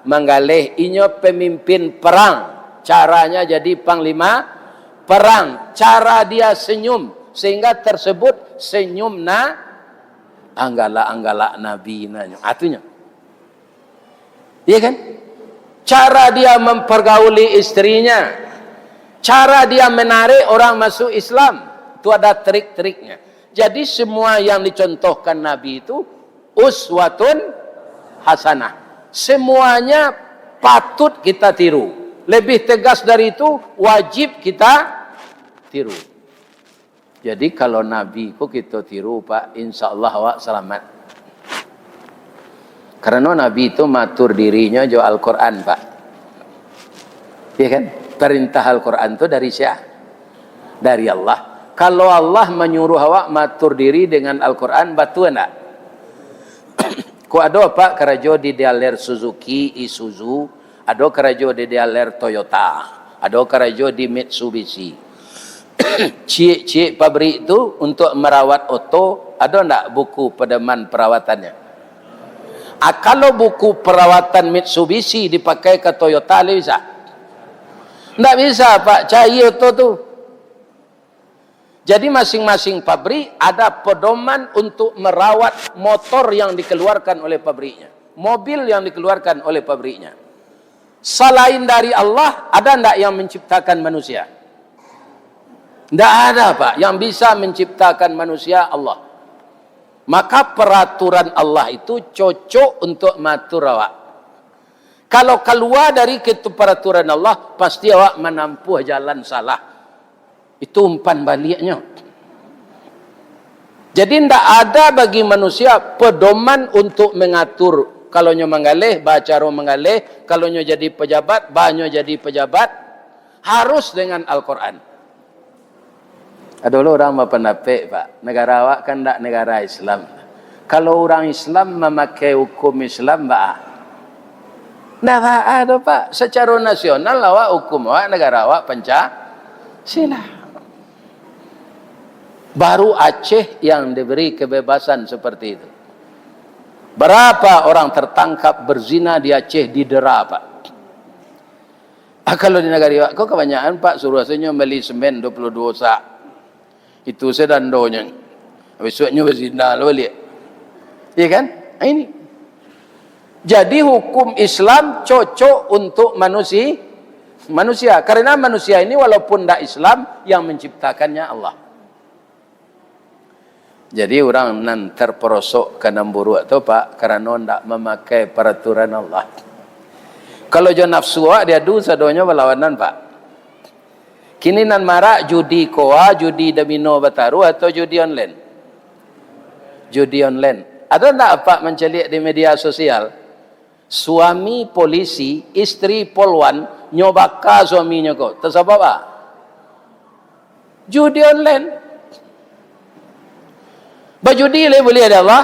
manggalih. Inyo pemimpin perang, caranya jadi panglima perang. Cara dia senyum, sehingga tersebut senyum anggala-anggala Nabi nanya. Atunya. Iya kan? Cara dia mempergauli istrinya, cara dia menarik orang masuk Islam, itu ada trik-triknya. Jadi semua yang dicontohkan Nabi itu uswatun hasanah. Semuanya patut kita tiru. Lebih tegas dari itu, wajib kita tiru. Jadi kalau Nabi ku kita tiru Pak, insya Allah awak selamat. Karena Nabi itu matur dirinya jo Al-Quran Pak. Ya kan? Perintah Al-Quran itu dari siapa? Dari Allah. Kalau Allah menyuruh awak matur diri dengan Al-Quran, batu enggak? Ku ada Pak kerajo di dialer Suzuki, Isuzu, ada kerajo di dialer Toyota, ada kerajo di Mitsubishi. Cik-cik pabrik itu untuk merawat oto, ada enggak buku pedoman perawatannya? Kalau buku perawatan Mitsubishi dipakai ke Toyota, bisa? Enggak bisa Pak, cair oto tuh. Jadi masing-masing pabrik ada pedoman untuk merawat motor yang dikeluarkan oleh pabriknya, mobil yang dikeluarkan oleh pabriknya. Selain dari Allah, ada enggak yang menciptakan manusia? Tidak ada Pak, yang bisa menciptakan manusia Allah. Maka peraturan Allah itu cocok untuk matur awak. Kalau keluar dari peraturan Allah, pasti awak menempuh jalan salah. Itu umpan baliknya. Jadi tidak ada bagi manusia pedoman untuk mengatur. Kalau nyo menggalih, baca ro menggalih. Kalau nyo jadi pejabat, banyo jadi pejabat. Harus dengan Al-Quran. Ada orang berpendapat Pak, negara awak kan tidak negara Islam. Kalau orang Islam memakai hukum Islam, Pak, tidak ada Pak. Secara nasional awak hukum awak, negara awak Pancasila. Baru Aceh yang diberi kebebasan seperti itu. Berapa orang tertangkap berzina di Aceh didera Pak. Kalau di negara awak, kok kebanyakan Pak suruh rasanya beli semen 22 sak. Itu sedandonya. Besoknya berzina lo lihat. Iya kan? Ini. Jadi hukum Islam cocok untuk manusia. Karena manusia ini walaupun tidak Islam, yang menciptakannya Allah. Jadi orang nan terperosok ke namburu itu Pak, karena tidak memakai peraturan Allah. Kalau dia nafsu, dia sadonya berlawanan Pak. Kini nan marak judi koa, judi domino bataru atau judi online? Judi online. Ada tak Pak mencelik di media sosial? Suami polisi, istri polwan, nyobaka suaminya kok. Tersebab Pak? Judi online. Bajudi boleh ada Allah?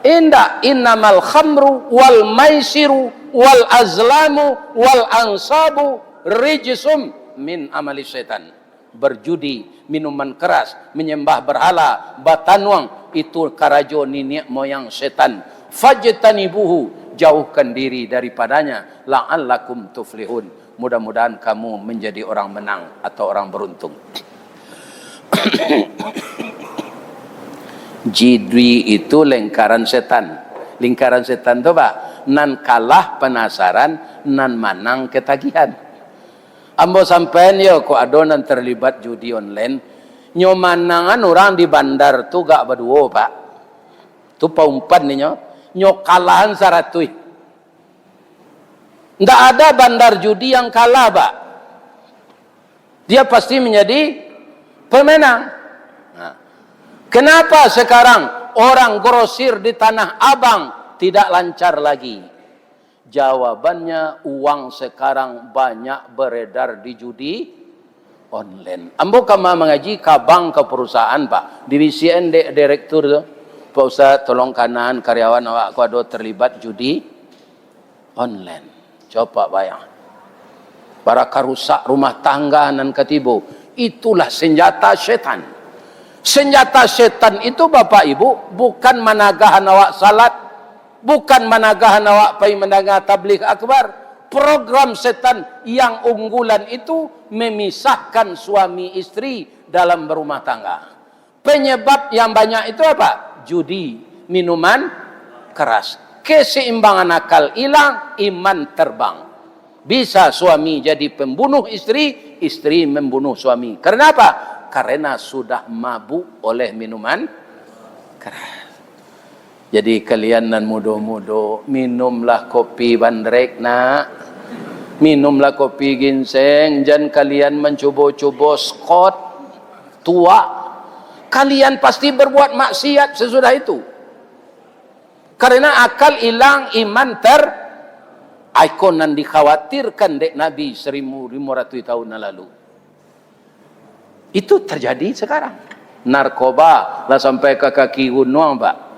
Indah. Innamal khamru wal maisiru wal azlamu wal ansabu rijsum min amali setan. Berjudi, minuman keras, menyembah berhala, batanuang, itu karajo nenek moyang setan. Fajtanibuhu, jauhkan diri daripadanya, la'allakum tuflihun, mudah-mudahan kamu menjadi orang menang atau orang beruntung. Jidwi itu lingkaran setan. Lingkaran setan itu Pak, nan kalah penasaran, nan manang ketagihan. Ambo sampean yo ko adonan terlibat judi online, nyo manangan orang di bandar tu gak berdua Pak. Tu paumpan nih nyo kalahan saratui. Ndak ada bandar judi yang kalah Pak. Dia pasti menjadi pemenang. Nah, kenapa sekarang orang grosir di Tanah Abang tidak lancar lagi? Jawabannya, uang sekarang banyak beredar di judi online. Ambo kama mengaji ke bank, ke perusahaan Pak. Divisi direktur tu, Pak Ustaz tolong kanan karyawan awak aku ada terlibat judi online. Coba bayang. Para karusak rumah tangga nan katibo. Itulah senjata setan. Senjata setan itu Bapak Ibu bukan managahan awak salat, bukan managahan awak pergi mendengar tabligh akbar. Program setan yang unggulan itu memisahkan suami istri dalam berumah tangga. Penyebab yang banyak itu apa? Judi, minuman keras. Keseimbangan akal hilang, iman terbang. Bisa suami jadi pembunuh istri, istri membunuh suami. Karena apa? Karena sudah mabuk oleh minuman keras. Jadi kalian nan mudo-mudo, minumlah kopi bandrek nak. Minumlah kopi ginseng. Jangan kalian mencoba-coba skot tua. Kalian pasti berbuat maksiat sesudah itu. Karena akal hilang, iman ikon yang dikhawatirkan dek Nabi 1500 tahun lalu. Itu terjadi sekarang. Narkoba lah sampai ke kaki gunung Pak.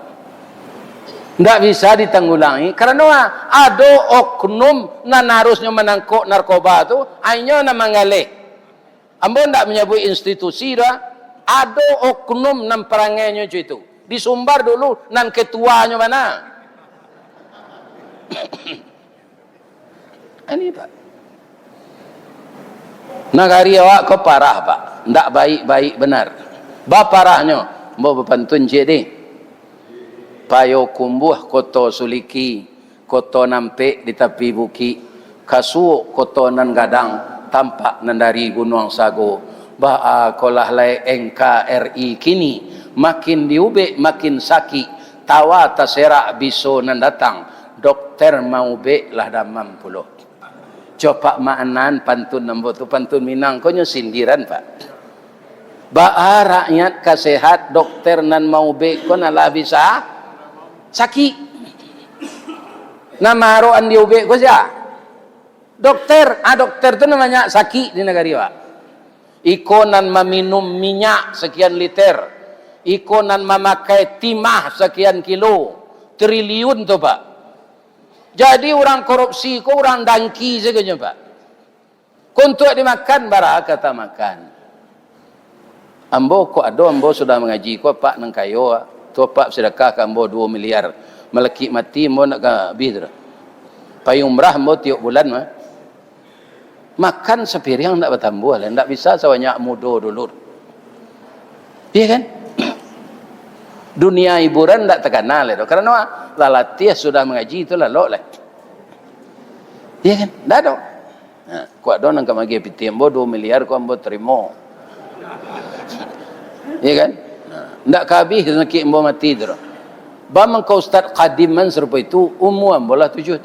Tidak bisa ditanggulangi karena ada oknum nan harusnya menangkap narkoba itu hanya nama ngalih. Ambo tidak menyebut institusi dah. Ada oknum nan perangainya itu. Disumbar dulu nan ketuanya mana? Ini Pak. Nagari awak kau parah Pak. Tidak baik-baik benar. Baparahnya mau berpantun jadi. Payo kumbuh koto suliki, koto nampe di tepi buki, kasu koto nan gadang, tampak nan dari gunung sago. Ba'a kolah lai NKRI kini, makin diube makin sakit, tawa taserak biso nan datang, dokter mau be lah damam puluh. Coba maanan pantun nambo tu pantun Minang, konyo sindiran Pak. Ba'a rakyat kasehat, dokter nan mau be konalah bisa sakit. Nama roan diube ko siya. Dokter, dokter itu namanya sakit di negara Pak. Ikonan meminum minyak sekian liter. Ikonan memakai timah sekian kilo. Triliun tuh Pak. Jadi orang korupsi ko orang dangki saja Pak. Untuk dimakan bara kata makan. Ambo ko ado ambo sudah mengaji ko Pak nang kayo. Pak sedekah ke ambo 2 miliar. Meleki mati ambo nak ke bidra. Payumrah ambo tiap bulan mah. Makan sepiring tak bertambah lah. Tak bisa sebanyak mudo dulu. Iya kan? Dunia hiburan tak terkenal lah. Karena lalatih sudah mengaji itu lah. Iya kan? Tak ada. Kuat ada nak magi piti ambo 2 miliar ku ambo terima. Iya kan? Ndak kabih nak ambo mati tu. Bamang kau Ustaz Qadiman serupa itu umur ambo lah 73.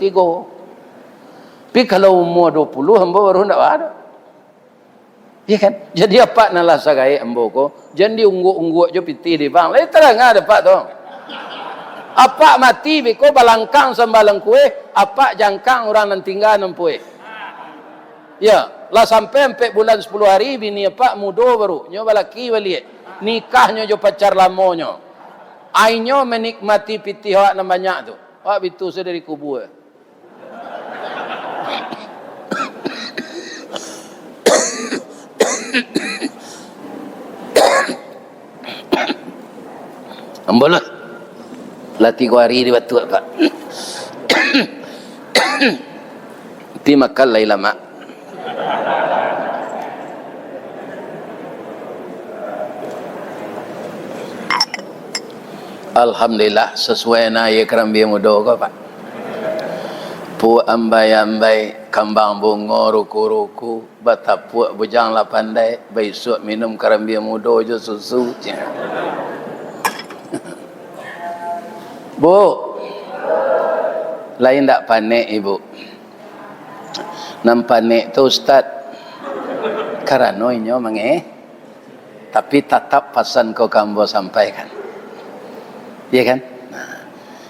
Tapi kalau umur 20 ambo baru ndak ada. Iya kan? Jadi apa nalah sagai ambo ko? Jangan diunggu-unggu aja piti di bang. Lai terang ada Pak tu. Apa mati biko balangkang sambalang kue, apa jangkang orang nan tinggal nampue. Ya, lah sampai bulan 10 hari bini apa mudo baru. Nyo balaki balik. Nikahnya jo pacar lamonyo. Ainyo menikmati piti hak nan banyak tu. Hak bitu sedari kubur. Ambolah. Lah 3 hari di batu Pak. Pi makan lai lama. Alhamdulillah sesuai na ye kerambi mudo ko Pak. Pu ambai-ambai kambang bungo ruku-ruku batapuk bujang la pandai baisuk minum kerambi mudo je susu. Bu, lain tak panik ibu. Nam panik tu Ustaz. Karena inyo mange, tapi tetap pesan kau kambo sampaikan. Ya kan? Nah,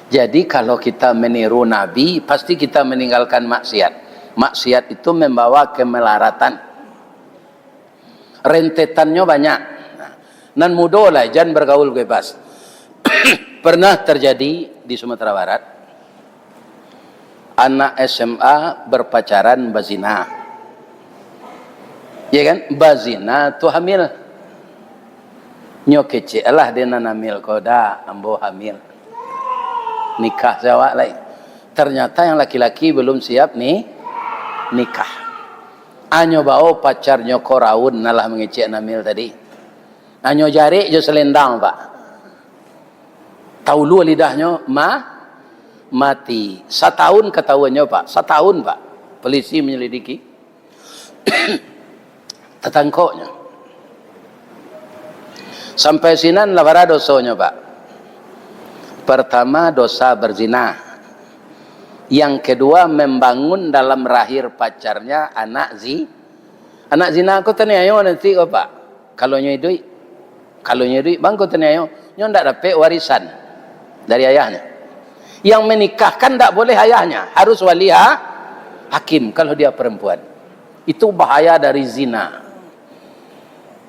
jadi kalau kita meniru Nabi, pasti kita meninggalkan maksiat. Maksiat itu membawa kemelaratan. rentetannya banyak. Nan mudo lah, jangan bergaul bebas. Pernah terjadi di Sumatera Barat, anak SMA berpacaran bazina. Ya kan? Bazina tu hamil. Nyo kece lah dia nanamil koda ambo hamil. Nikah jawab lain. Ternyata yang laki-laki belum siap nih nikah. Anyo bau pacarnya koraun nalah mengecek namil tadi. Anyo jari jo selendang pak. Tahu lu lidahnya mati. Setahun ketahuannya pak. Setahun pak. Polisi menyelidiki. Tetangkoknya. Sampai sinan lavara dosanya pak. Pertama dosa berzina. Yang kedua membangun dalam rahir pacarnya anak zina aku tanya ayo nanti kok pak. Kalau nyedui bang aku tanya ayo nyo ndak dapat warisan dari ayahnya. Yang menikahkan ndak boleh ayahnya, harus wali hakim kalau dia perempuan. Itu bahaya dari zina.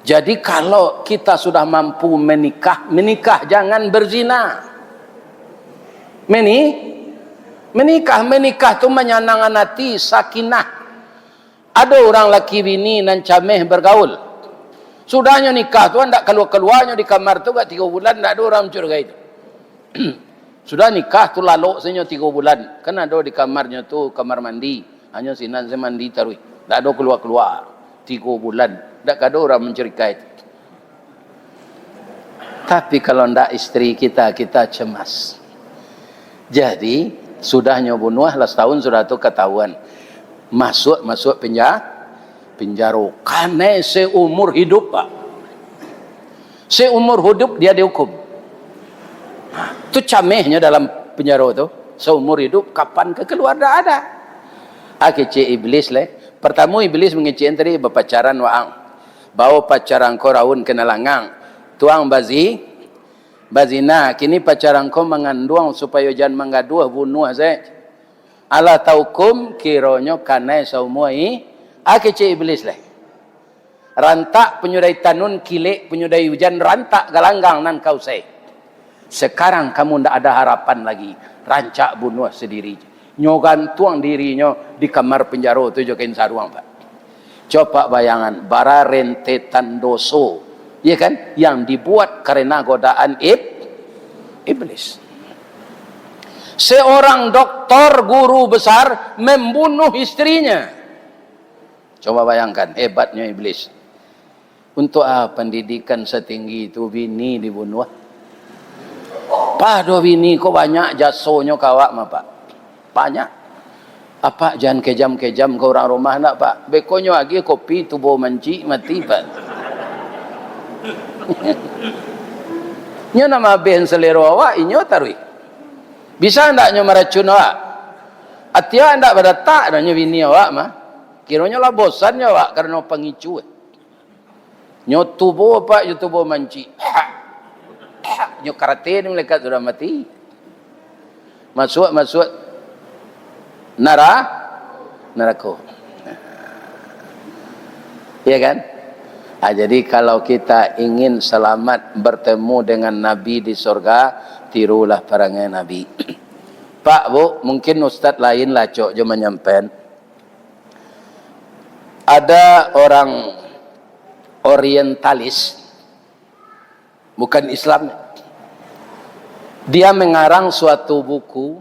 Jadi kalau kita sudah mampu menikah jangan berzina. Menikah tu menyenangkan hati, sakinah. Ada orang laki bini nan cameh bergaul. Sudahnya nikah tu ndak keluar-keluarnya di kamar tu gak 3 bulan ndak ada orang mencurigai itu. Sudah nikah tu lalu senyo 3 bulan. Kan ada di kamarnya tu kamar mandi. Hanya sinan saya mandi tarui. Ndak ada keluar-keluar 3 bulan. Ndak ada orang mencurigai itu. Tapi kalau ndak istri kita cemas. Jadi sudahnya bunuh lah setahun sudah tu ketahuan masuk penjara karena seumur hidup pak, seumur hidup dia dihukum. Tu camehnya dalam penjara tu seumur hidup, kapan keluar dah ada. Kece iblis le. Pertama iblis mengecek tadi berpacaran waang, bawa pacaran ko raun kena langang, tuang bazina, kini pacaran ko mengandung supaya jangan menggaduh bunuh saya. Allah taukum kironyo kanai saumoi kece iblis le. Rantak penyudai tanun kilek penyudai hujan rantak galanggang nan kau say. Sekarang kamu ndak ada harapan lagi, rancak bunuh sendiri. Nyo gantuang dirinya di kamar penjara tu jokain saruang pak. Coba bayangan bara rentetan doso, ya kan, yang dibuat karena godaan iblis. Seorang doktor guru besar membunuh istrinya. Coba bayangkan hebatnya iblis. Untuk pendidikan setinggi itu bini dibunuh. Pado bini kok banyak jasonya kawak mah pak. Banyak. Apa jangan kejam-kejam ke orang rumah nak pak. Bekonyo lagi kopi tubuh manci mati pak. Nyo nama ben selero awak inyo tarui. Bisa ndak nyo meracun awak? Atia ndak badatak dah nyo bini awak mah. Kiranya lah bosan nyo awak karena pengicu. Nyo tubuh apa nyo tubuh manci. Nyo karate ni mereka sudah mati. Masuk neraka. Iya kan? Jadi kalau kita ingin selamat bertemu dengan Nabi di surga, tirulah perangai Nabi. Pak, Bu, mungkin ustaz lain lah cok je menyampaikan. Ada orang orientalis, bukan Islam. Dia mengarang suatu buku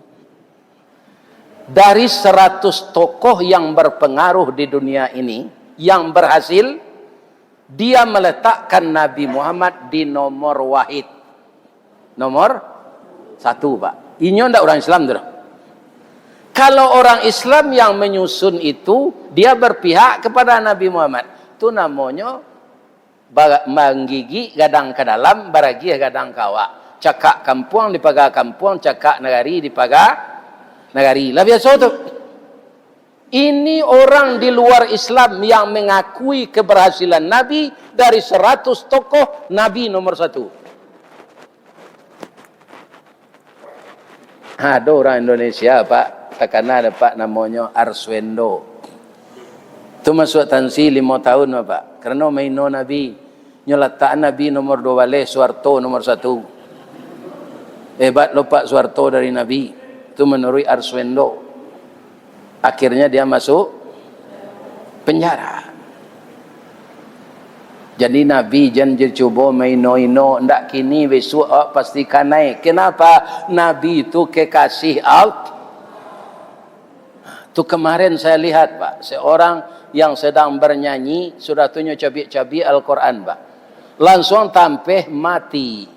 dari 100 tokoh yang berpengaruh di dunia ini, yang berhasil, dia meletakkan Nabi Muhammad di nomor wahid. Nomor 1 pak. Ini ndak orang Islam tu. Kalau orang Islam yang menyusun itu, dia berpihak kepada Nabi Muhammad. Itu namanya menggigi gadang ke dalam, baragi gadang kawak. Cakak kampung dipaga kampung, cakak negari dipaga negari. Lah biasa tu. Ini orang di luar Islam yang mengakui keberhasilan Nabi. Dari 100 tokoh, Nabi nomor 1. Ada orang Indonesia pak, takkan ada pak namanya Arswendo. Tu masuk tansi 5 tahun Bapak. Kerana maino Nabi. Nyeletak Nabi nomor 2 balik, Soeharto nomor 1. Hebat lupa Soeharto dari Nabi. Itu menurut Arswendo. Akhirnya dia masuk penjara. Jadi Nabi jangan cuba maino-ino. Ndak kini besok pastikan naik. Kenapa? Nabi itu kekasih Allah. Tu kemarin saya lihat Pak, seorang yang sedang bernyanyi sudah tunjuk cabi-cabi Al-Quran Pak. Langsung tampeh mati.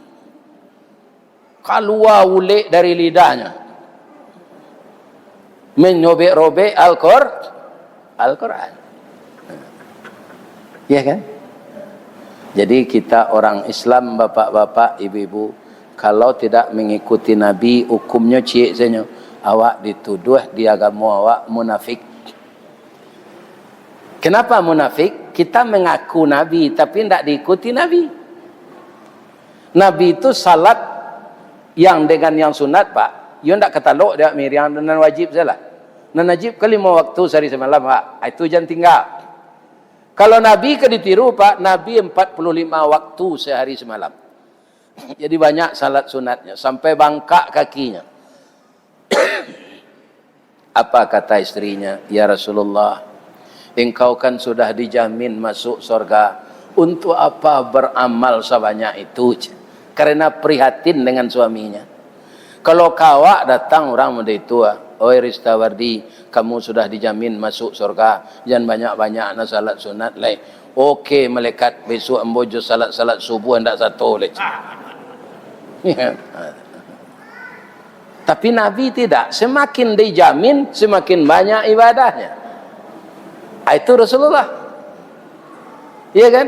Keluar ulik dari lidahnya. Menyobek-robek Al-Quran. Ya kan? Jadi kita orang Islam, bapak-bapak, ibu-ibu, kalau tidak mengikuti Nabi, hukumnya cik saja. Awak dituduh di agama awak munafik. Kenapa munafik? Kita mengaku Nabi tapi tidak diikuti Nabi. Nabi itu salat yang dengan yang sunat Pak. You tidak ketaluk dia miriam dan wajib salah. Dan wajib ke 5 waktu sehari semalam Pak. Itu jangan tinggal. Kalau Nabi ke ditiru Pak, Nabi 45 waktu sehari semalam. Jadi banyak salat sunatnya sampai bangkak kakinya. Apa kata istrinya? Ya Rasulullah, engkau kan sudah dijamin masuk surga. Untuk apa beramal sebanyak itu? Karena prihatin dengan suaminya. Kalau kawak datang orang muda tua, oi Ristawardi, kamu sudah dijamin masuk surga. Jangan banyak-banyak nak salat sunat lai. Okey malaikat, besok ambojo salat subuh hendak satu lai. Tapi Nabi tidak. Semakin dijamin, semakin banyak ibadahnya. Itu Rasulullah. Iya kan?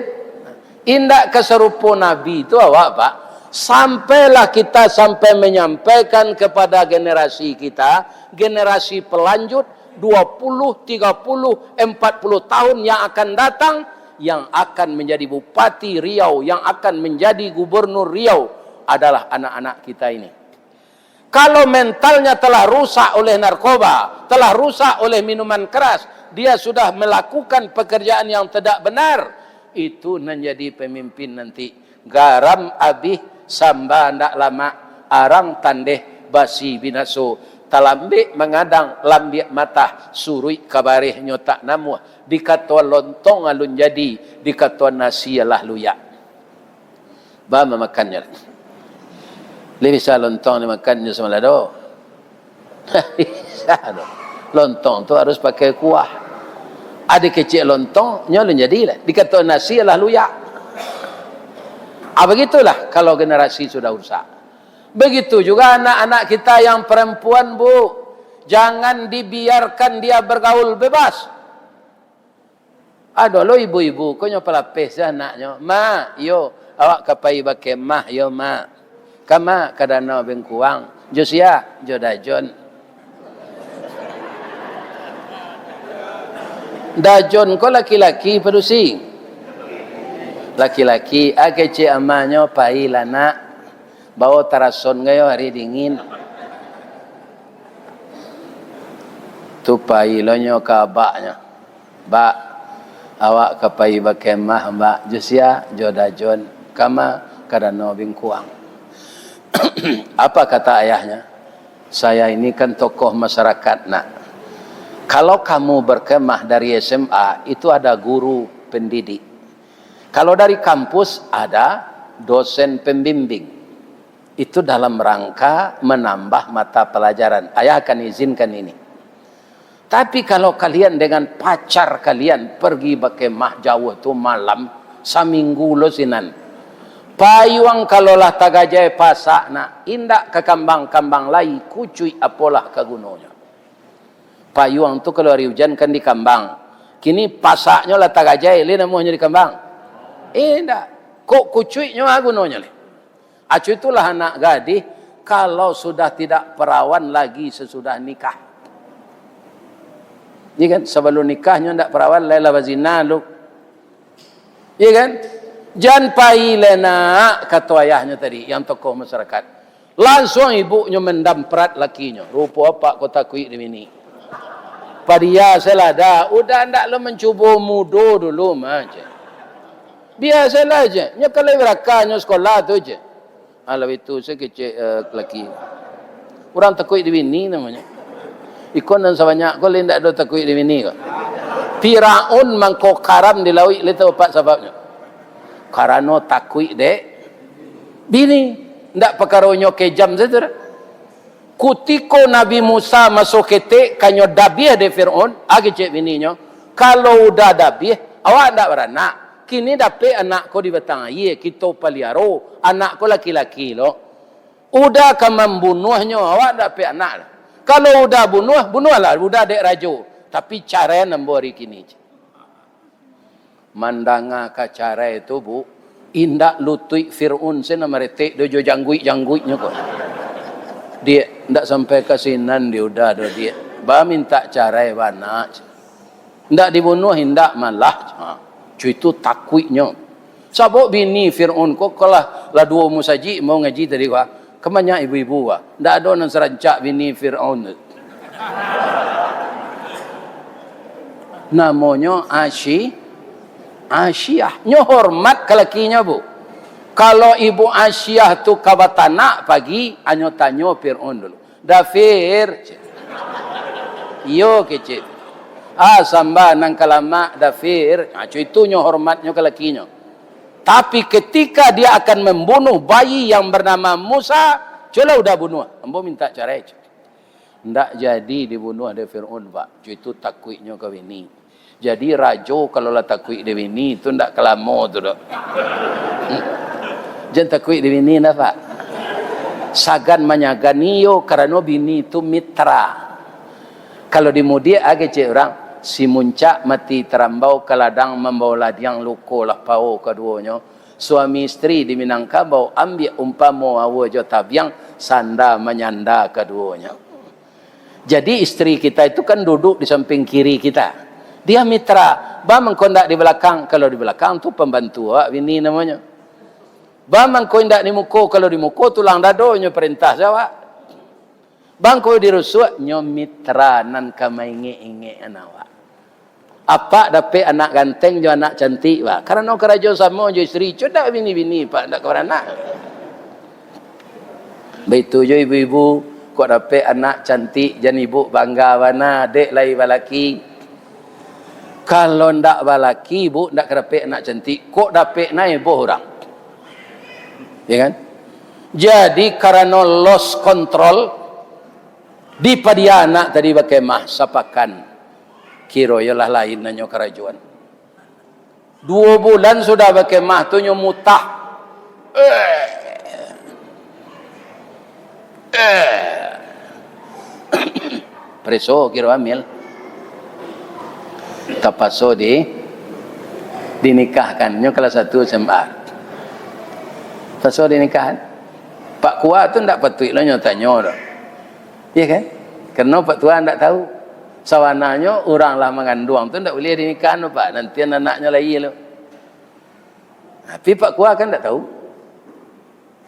Indak keserupa Nabi itu awak Pak. Sampailah kita sampai menyampaikan kepada generasi kita, generasi pelanjut 20, 30, 40 tahun yang akan datang, yang akan menjadi Bupati Riau, yang akan menjadi Gubernur Riau adalah anak-anak kita ini. Kalau mentalnya telah rusak oleh narkoba, telah rusak oleh minuman keras, dia sudah melakukan pekerjaan yang tidak benar, itu menjadi pemimpin nanti. Garam abih samba ndak lama, arang tandeh basi binaso, talambik mengadang lambik mata, surui kabareh nyotak namu, dikatuan lontong alun jadi, dikatuan nasi lah luyak. Ba memakannya. Lebih bisa lontong dimakannya sama lado. Lontong tu harus pakai kuah. Ada kecil lontong, nyolong jadilah. Dikata nasi lah luyak. Begitulah kalau generasi sudah rusak. Begitu juga anak-anak kita yang perempuan Bu. Jangan dibiarkan dia bergaul bebas. Aduh lo ibu-ibu, kau nyopa lapis anaknya. Ma, yo, awak kapai pakai mah, yo ma. Kama kadana bengkuang Josia jodajon dajon ko laki-laki perusi laki-laki akece amanyo pai lana bawa tarason ngayo hari dingin tu pai lonyo ka baknya bak awak kapai bakemah mbak Josia jodajon kama kadana bengkuang. Apa kata ayahnya? Saya ini kan tokoh masyarakat nak. Kalau kamu berkemah dari SMA, itu ada guru pendidik. Kalau dari kampus, ada dosen pembimbing. Itu dalam rangka menambah mata pelajaran. Ayah akan izinkan ini. Tapi kalau kalian dengan pacar kalian pergi berkemah jauh tu malam, saminggu lo sinan. Payuang kalolah tagajay pasak na indak ke kambang-kambang lai kucuy apolah ke gunungnya. Payuang tu kalau hari hujan kan di kambang. Kini pasaknya lah tagajay li namuhnya di kambang. Indak. Kok kucuynya gunungnya li. Acu itulah anak gadis kalau sudah tidak perawan lagi sesudah nikah. Iya kan? Sebelum nikahnya ndak perawan laila bazina lu. Iya kan? Jangan pai lena kata ayahnya tadi yang tokoh masyarakat. Langsung ibunya mendamprat lakinya. Rupa apa kau takui di sini? biasalah dah. Udah ndak lo mencuba mudo dulu aja. Biasalah aja. Nya kalau berakanya sekolah tu aja. Alah itu saya kecil lelaki. Orang takut di bini namanya. Ikon dan sebanyak kau lain ndak ada takut di bini kau. Firaun mangko karam di laut le tahu pak sebabnya. Karena takut dek bini ndak pekaronyo kejam saja. Kutiko Nabi Musa masuk ketek kanyo dabiah de Firaun agi cek bininya. Kalau udah dabiah awak ndak beranak. Kini dapat anak kau di batang air, kita peliaro, anak kau laki-laki lo. Udah kan membunuhnya, awak dapat anak. Kalau udah bunuhlah, udah dek rajo. Tapi cara nambah kini. Mandanga ka cara itu bu, indak lutui Fir'aun sena meretek dojo jangguik-jangguiknya kok. Dia ndak sampai kasinan dia udah do dia. Ba minta cara bana. Ndak dibunuh indak malah. Cuy itu takutnya. Sabok bini Fir'aun kok kalah lah dua musaji mau ngaji tadi gua. Kemanya ibu-ibu gua. Ndak ada nang serancak bini Fir'aun. Namanya Asyiyah. Nyo hormat ke lakinya bu. Kalau ibu Asyiyah tu kabatana pagi, anyo tanyo Fir'aun dulu. Dafir. Yo kecil. Samba nang kalama dafir. Itu nyo hormatnya ke lakinya. Tapi ketika dia akan membunuh bayi yang bernama Musa, coba udah bunuh. Ambo minta cara itu. Ndak jadi dibunuh ada Fir'aun pak. Itu takutnya ke bini. Jadi rajo kalau lah takut di bini itu ndak kelamo tu dok. Jangan takut di bini lah pak. Sagan manyagani karena bini itu mitra. Kalau dimudi agak cek orang si muncak mati terambau ke ladang membawa ladang luko lah pau keduanya. Suami istri di Minangkabau ambil umpama awo jo tabiang sanda menyanda keduanya. Jadi istri kita itu kan duduk di samping kiri kita. Dia mitra. Ba mengkondak di belakang. Kalau di belakang tu pembantu bini namanya. Ba mengkondak di muka. Kalau di muka tulang dado nyo perintah jawab. Bangko dirusuk nyo mitra nan kamainge-inge anawak. Apa dapat anak ganteng jo anak cantik ba. Karena kerajo sama jo istri codak bini-bini pak ndak anak. Begitu jo ibu-ibu kok dapat anak cantik jan ibu bangga wana dek lai balaki. Kalau ndak balaki ibu ndak dapat anak cantik kok dapat na ibu orang. Ya kan? Jadi karena lost control di padia anak tadi bakemah sapakan kiro yalah lain nanyo kerajuan 2 bulan sudah bakemah tu nyo mutah preso kiro amil tapaso dinikahkan nyo kelas 1 SMA paso dinikahkan Pak Kuat tu ndak patut lo nyo tanyo dah. Ya kan? Karena Pak Tua tidak tahu. Sawananya orang lah mengandung tu tidak boleh dinikah Pak. Nanti anaknya lagi lo. Tapi Pak Tua kan tidak tahu.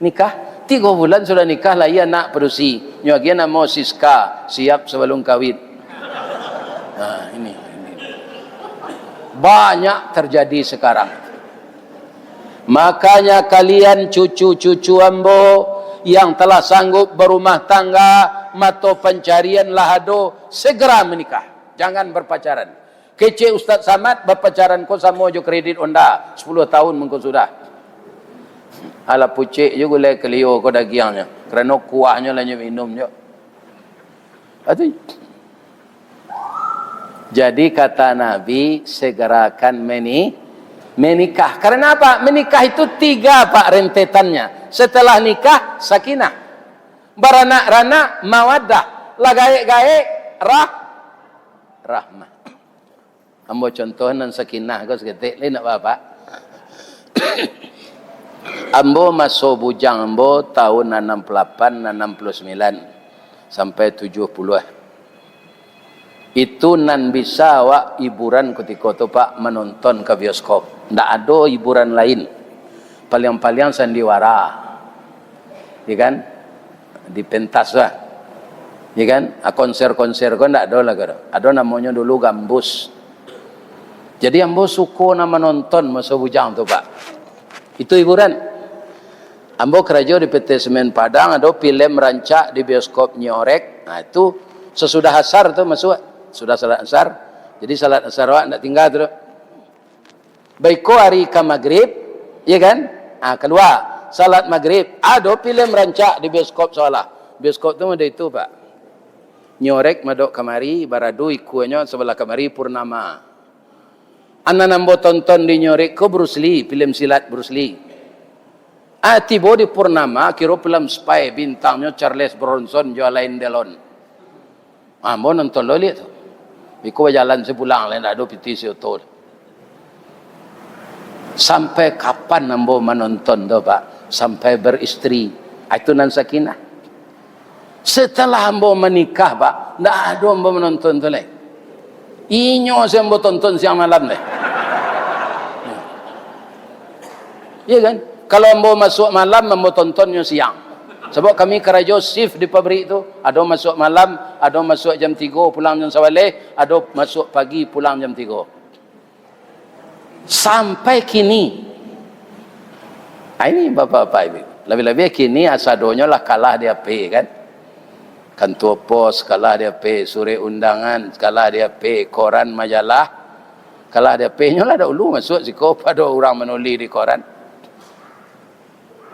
Nikah 3 bulan sudah nikah lagi anak perusi. Nyogia nama Siska siap sebelum kawin. Nah ini. Banyak terjadi sekarang. Makanya kalian cucu-cucu ambo yang telah sanggup berumah tangga mato pencarian lahado segera menikah, jangan berpacaran. Kece Ustaz Samad berpacaran ko sama jo kredit Honda 10 tahun mengko sudah. Ala pucik jo gule kelio ko dagiangnya kerana kuahnya lah minum jo. Jadi kata Nabi segerakan menikah. Karena apa? Menikah itu 3 pak rentetannya. Setelah nikah sakinah, baranak-ranak mawaddah, lagae-gae rahmah. Ambo contoh nan sakinah kau seketik lain nak apa? Ambo masuk bujang ambo tahun 68 69 sampai 70. Itu nan bisa awak hiburan ketika tu pak menonton ke bioskop. Ndak ada hiburan lain. Paling-paling sandiwara. Ya kan? Di pentas lah. Ya kan? Konser-konser kau ndak ada lah kau. Ada namanya dulu gambus. Jadi ambo suka nama nonton masa bujang tu Pak. Itu hiburan. Ambo kerja di PT Semen Padang, ada film rancak di bioskop Nyorek. Nah itu sesudah asar tu masuk. Sudah salat asar. Jadi salat asar awak ndak tinggal tu. Baiko hari ke maghrib, ya kan? Ah keluar salat maghrib, ada film rancak di bioskop seolah. Bioskop tu ada itu Pak. Nyorek madok kamari, baradu ikunya sebelah kamari Purnama. Anak nambo tonton di Nyorek ko Bruce Lee, film silat Bruce Lee. Tiba di Purnama, kira film spy bintangnya Charles Bronson, Alain Delon. Ambo nonton lo lihat tu. Biko jalan sepulang lain ada piti sioto. Sampai kapan nambo menonton tu Pak? Sampai beristri. Itu nan sakinah. Setelah ambo menikah Pak, ndak ada ambo menonton tu lagi. Inyo saya ambo tonton siang malam lagi. Iya kan? Kalau ambo masuk malam, ambo tontonnya siang. Sebab kami kerja shift di pabrik tu, ada masuk malam, ada masuk jam 3 pulang jam 11, ada masuk pagi pulang jam 3. Sampai kini. Ini bapak-bapak ibu. Lebih-lebih kini asadonya lah kalah dia pay kan. Kantor pos kalah dia pay, surat undangan kalah dia pay, koran majalah kalah dia pay-nya lah dahulu masuk siko pada orang menulis di koran.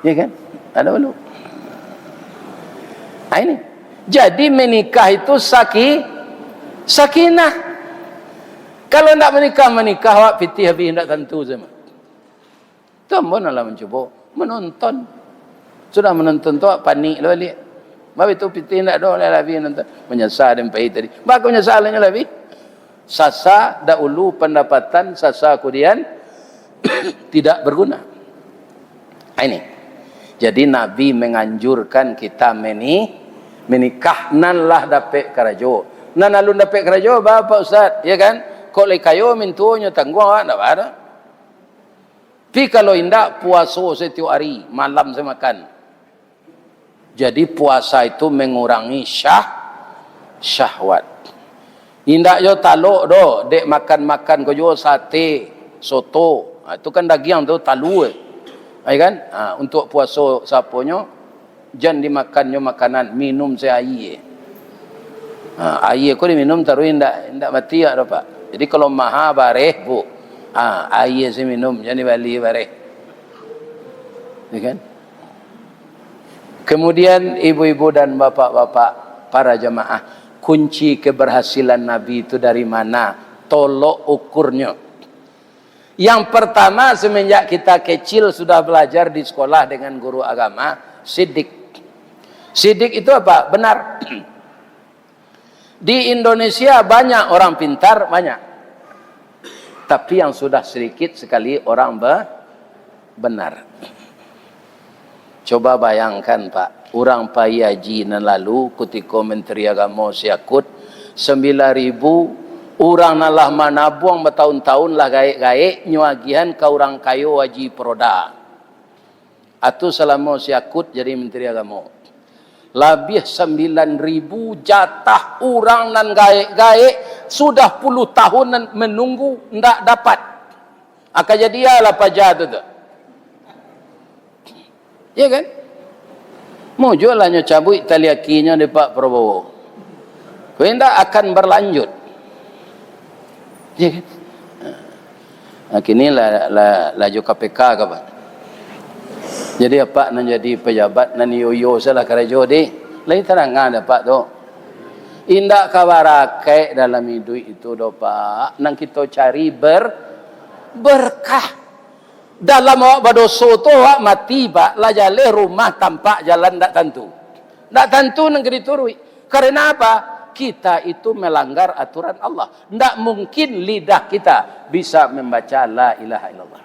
Ya kan? Ada dulu. Ini. Jadi menikah itu sakinah. Kalau tidak menikah awak pitih habis tidak tentu sama. Tambah lah mencoba menonton. Sudah menonton tu panik lah lihat. Bapak itu pitih tidak ada lah lebih nonton. Menyesal dan pahit tadi. Maka menyesalnya lebih. Sasa dahulu pendapatan, sasa kemudian tidak berguna. Ini. Jadi Nabi menganjurkan kita menikah nan lah dapat kerajo. Nan alun dapat kerajo Bapak Ustaz, ya kan? Kok le kayo mintunya tangguh enggak ada. Tapi kalau indak puasa setiap hari, malam saya makan. Jadi puasa itu mengurangi syahwat. Indak yo taluk do, dek makan-makan ko yo sate, soto. Itu kan daging tu talu. Ya kan? Untuk puasa saponyo jangan dimakannya makanan, minum saya air. Air ko diminum taruh indak mati ya Pak. Jadi kalau maha bareh bu, air saya minum, jangan dibali bareh. Ya kan? Kemudian ibu-ibu dan bapak-bapak para jemaah, kunci keberhasilan Nabi itu dari mana? Tolok ukurnya. Yang pertama semenjak kita kecil sudah belajar di sekolah dengan guru agama, sidik. Sidik itu apa? Benar. Di Indonesia banyak orang pintar, banyak. Tapi yang sudah sedikit sekali orang benar. Coba bayangkan Pak, orang pai haji nan lalu ketika Menteri Agama siakut 9.000 orang nalah manabuang bertahun-tahun lah gaik-gaik nyuagihan ke orang kayo haji proda. Atau selama siakut jadi Menteri Agama. Lebih 9.000 jatah orang nan gaik-gaik sudah puluh tahun menunggu ndak dapat. Akan jadi lah pajak tu. Ya kan? Mau jualannya cabut taliakinya di Pak Prabowo. Tidak akan berlanjut. Ya kan? Kini laju KPK ke Pak. Jadi apa nak jadi pejabat nan yoyo salah kerja deh. Lain terangan ada Pak tu. Indak kawarakai dalam hidup itu do Pak. Nang kita cari berkah. Dalam awak berdosa tu awak mati Pak, lah jalan rumah tampak jalan tak tentu. Tak tentu negeri turui. Karena apa? Kita itu melanggar aturan Allah. Tak mungkin lidah kita bisa membaca la ilaha illallah.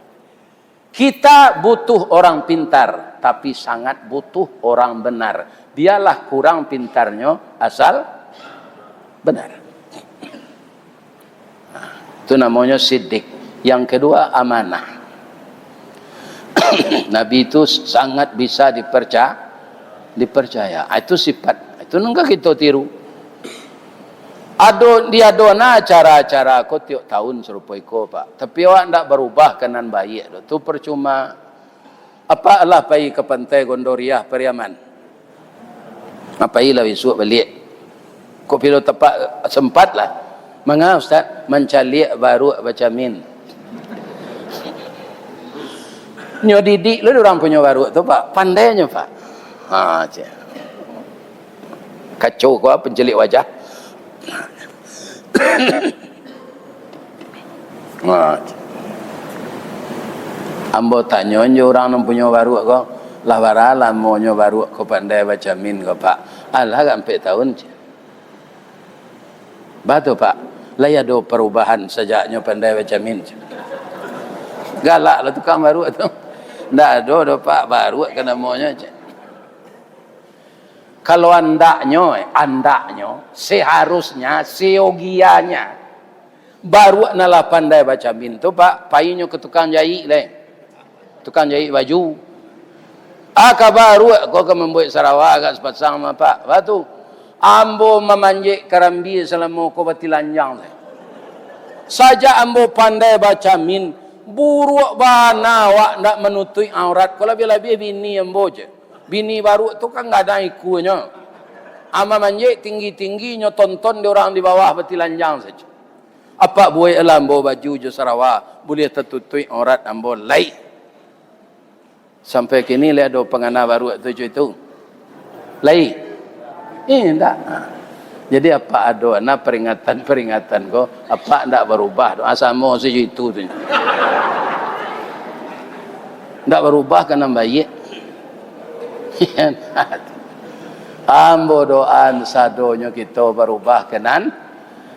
Kita butuh orang pintar, tapi sangat butuh orang benar. Dialah kurang pintarnya asal benar. Itu namanya sidik. Yang kedua amanah. Nabi itu sangat bisa dipercaya. Itu sifat. Itu enggak kita tiru. Dia dona cara-cara ko tiap tahun serupa iko pak. Tapi awak ndak berubah kanan baik. Tu percuma. Apa Allah pai ke pantai Gondoriah Pariaman. Apa ilah besok balik. Ko pilo tepat sempat lah. Manga ustaz mencalik baru baca min. Nyo didik lu orang punya baru tu pak. Pandainya pak. Ha je. Kacau ko pencelik wajah. Ambo tanya je orang yang punya baru ko lah baralah mau nyo baru ko pandai baca min ko pak. Alah sampai tahun je. Batu pak. Lah ya do perubahan sejaknya pandai baca min. Galak lah tukang baru tu. Ndak ada pak baru kena maunya je. Kalau andaknya seharusnya seyogianya baru nalah pandai baca min tu pak payunyo ke tukang jahit le. Tukang jahit baju. Aka baru kau ke membuat Sarawak agak sepasang sama pak. Batu ambo memanjik kerambi selama kau batilanjang le. Saja ambo pandai baca min buruk bana wak ndak menutup aurat. Kalau lebih-lebih bini ambo je. Bini baru tu kan enggak ada ikunya. Ama manjek tinggi-tingginya tonton di orang di bawah betilanjang saja. Apa buai ambo baju je Sarawak boleh tertutup aurat ambo lai. Sampai kini le ada pengana baru tu itu. Lai. Enggak. Jadi apa ada peringatan ko apa ndak berubah asamo saja itu tu. Ndak berubah kena baik. Ambo doan sadonyo kita berubah kenan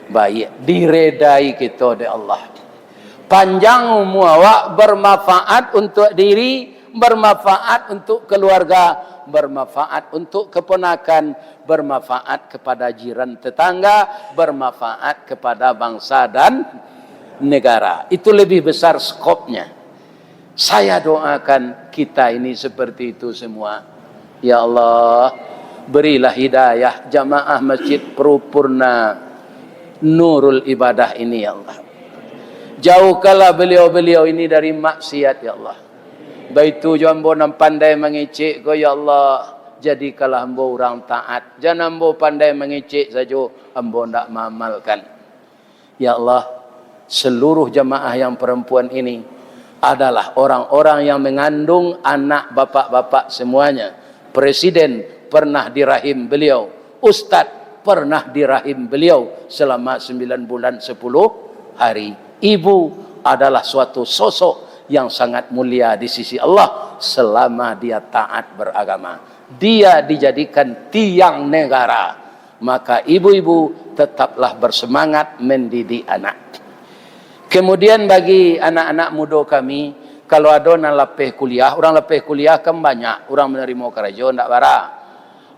baik diredai kita oleh Allah. Panjang umur awak bermanfaat untuk diri, bermanfaat untuk keluarga, bermanfaat untuk keponakan, bermanfaat kepada jiran tetangga, bermanfaat kepada bangsa dan negara. Itu lebih besar skopnya. Saya doakan kita ini seperti itu semua. Ya Allah, berilah hidayah jamaah Masjid Purna Nurul Ibadah ini ya Allah. Jauhkanlah beliau-beliau ini dari maksiat ya Allah. Baitu jambo nam pandai mengecek ko ya Allah, jadikanlah ambo orang taat. Jangan ambo pandai mengecek saja ambo ndak mamalkan. Ya Allah, seluruh jamaah yang perempuan ini adalah orang-orang yang mengandung anak bapak-bapak semuanya. Presiden pernah di rahim beliau, Ustadz pernah di rahim beliau selama 9 bulan 10 hari. Ibu adalah suatu sosok yang sangat mulia di sisi Allah selama dia taat beragama. Dia dijadikan tiang negara. Maka ibu-ibu tetaplah bersemangat mendidik anak. Kemudian bagi anak-anak muda kami, kalau ada yang lepeh kuliah, orang lepeh kuliah kan banyak, orang menerima kerja ndak bara.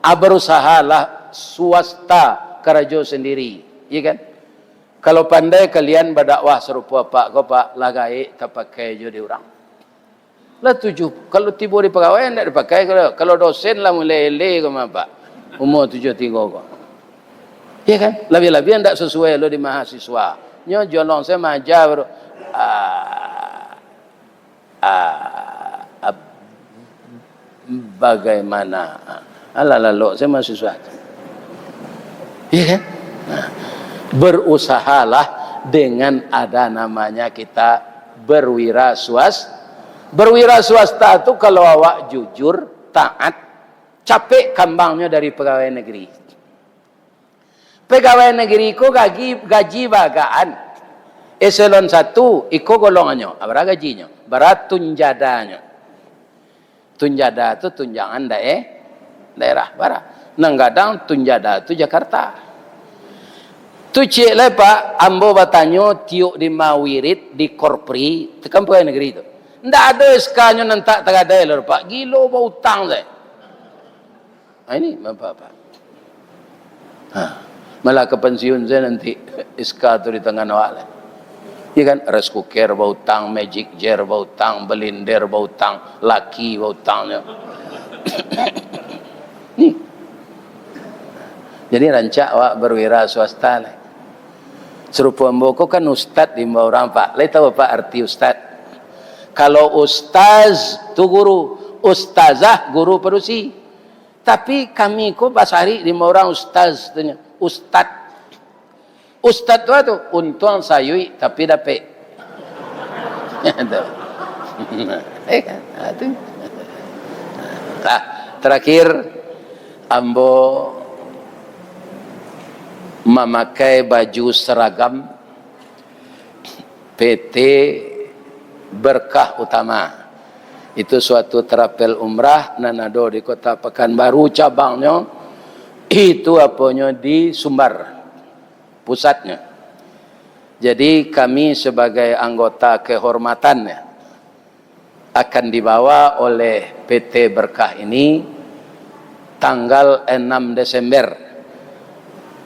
Berusahalah swasta kerja sendiri, ya kan? Kalau pandai kalian berdakwah serupa pak ko pak lagai terpakai je di orang. Lah tujuh, kalau tiba di pegawai ndak dipakai kalau dosen lah mulai ko pak. Umur 73 ko. Ya kan? Lebih-lebih ndak sesuai lo di mahasiswa. Nyo jolong saya maja baru bagaimana lalu saya masih sesuatu ya kan berusahalah dengan ada namanya kita berwira swasta itu kalau awak jujur taat capek kambangnya dari pegawai negeri ko gaji bagaan eselon 1 iko golongannya berapa gajinya berat tunjadanya. Tunjada itu tunjangan daerah bara. Nanggadang tunjada itu Jakarta. Tu cik lepa ambo batanyo tiuk di Mawirit di Korpri tekan pegawai negeri itu. Ndak ada SK-nya nantak tagadai lor pak. Gilo ba utang saya. Ini bapak. Malah ke pensiun saya nanti SK itu di tengah awak. Ya kan, rice cooker bautang, magic jar bautang, blender bautang, laki bautangnya. Nih. Jadi rancak awak berwira swasta lah. Serupa mboko kan ustad di mbak orang Pak. Lai tahu apa arti ustad? Kalau ustaz tu guru, ustazah guru perusi. Tapi kami ko basari di mbak orang ustaz tu ustad. Ustad tu tu untung sayui tapi dapet. Kan? Terakhir ambo memakai baju seragam PT Berkah Utama. Itu suatu terapel umrah nanado di Kota Pekanbaru cabangnya. Itu apanya di Sumbar pusatnya. Jadi kami sebagai anggota kehormatannya akan dibawa oleh PT Berkah ini tanggal 6 Desember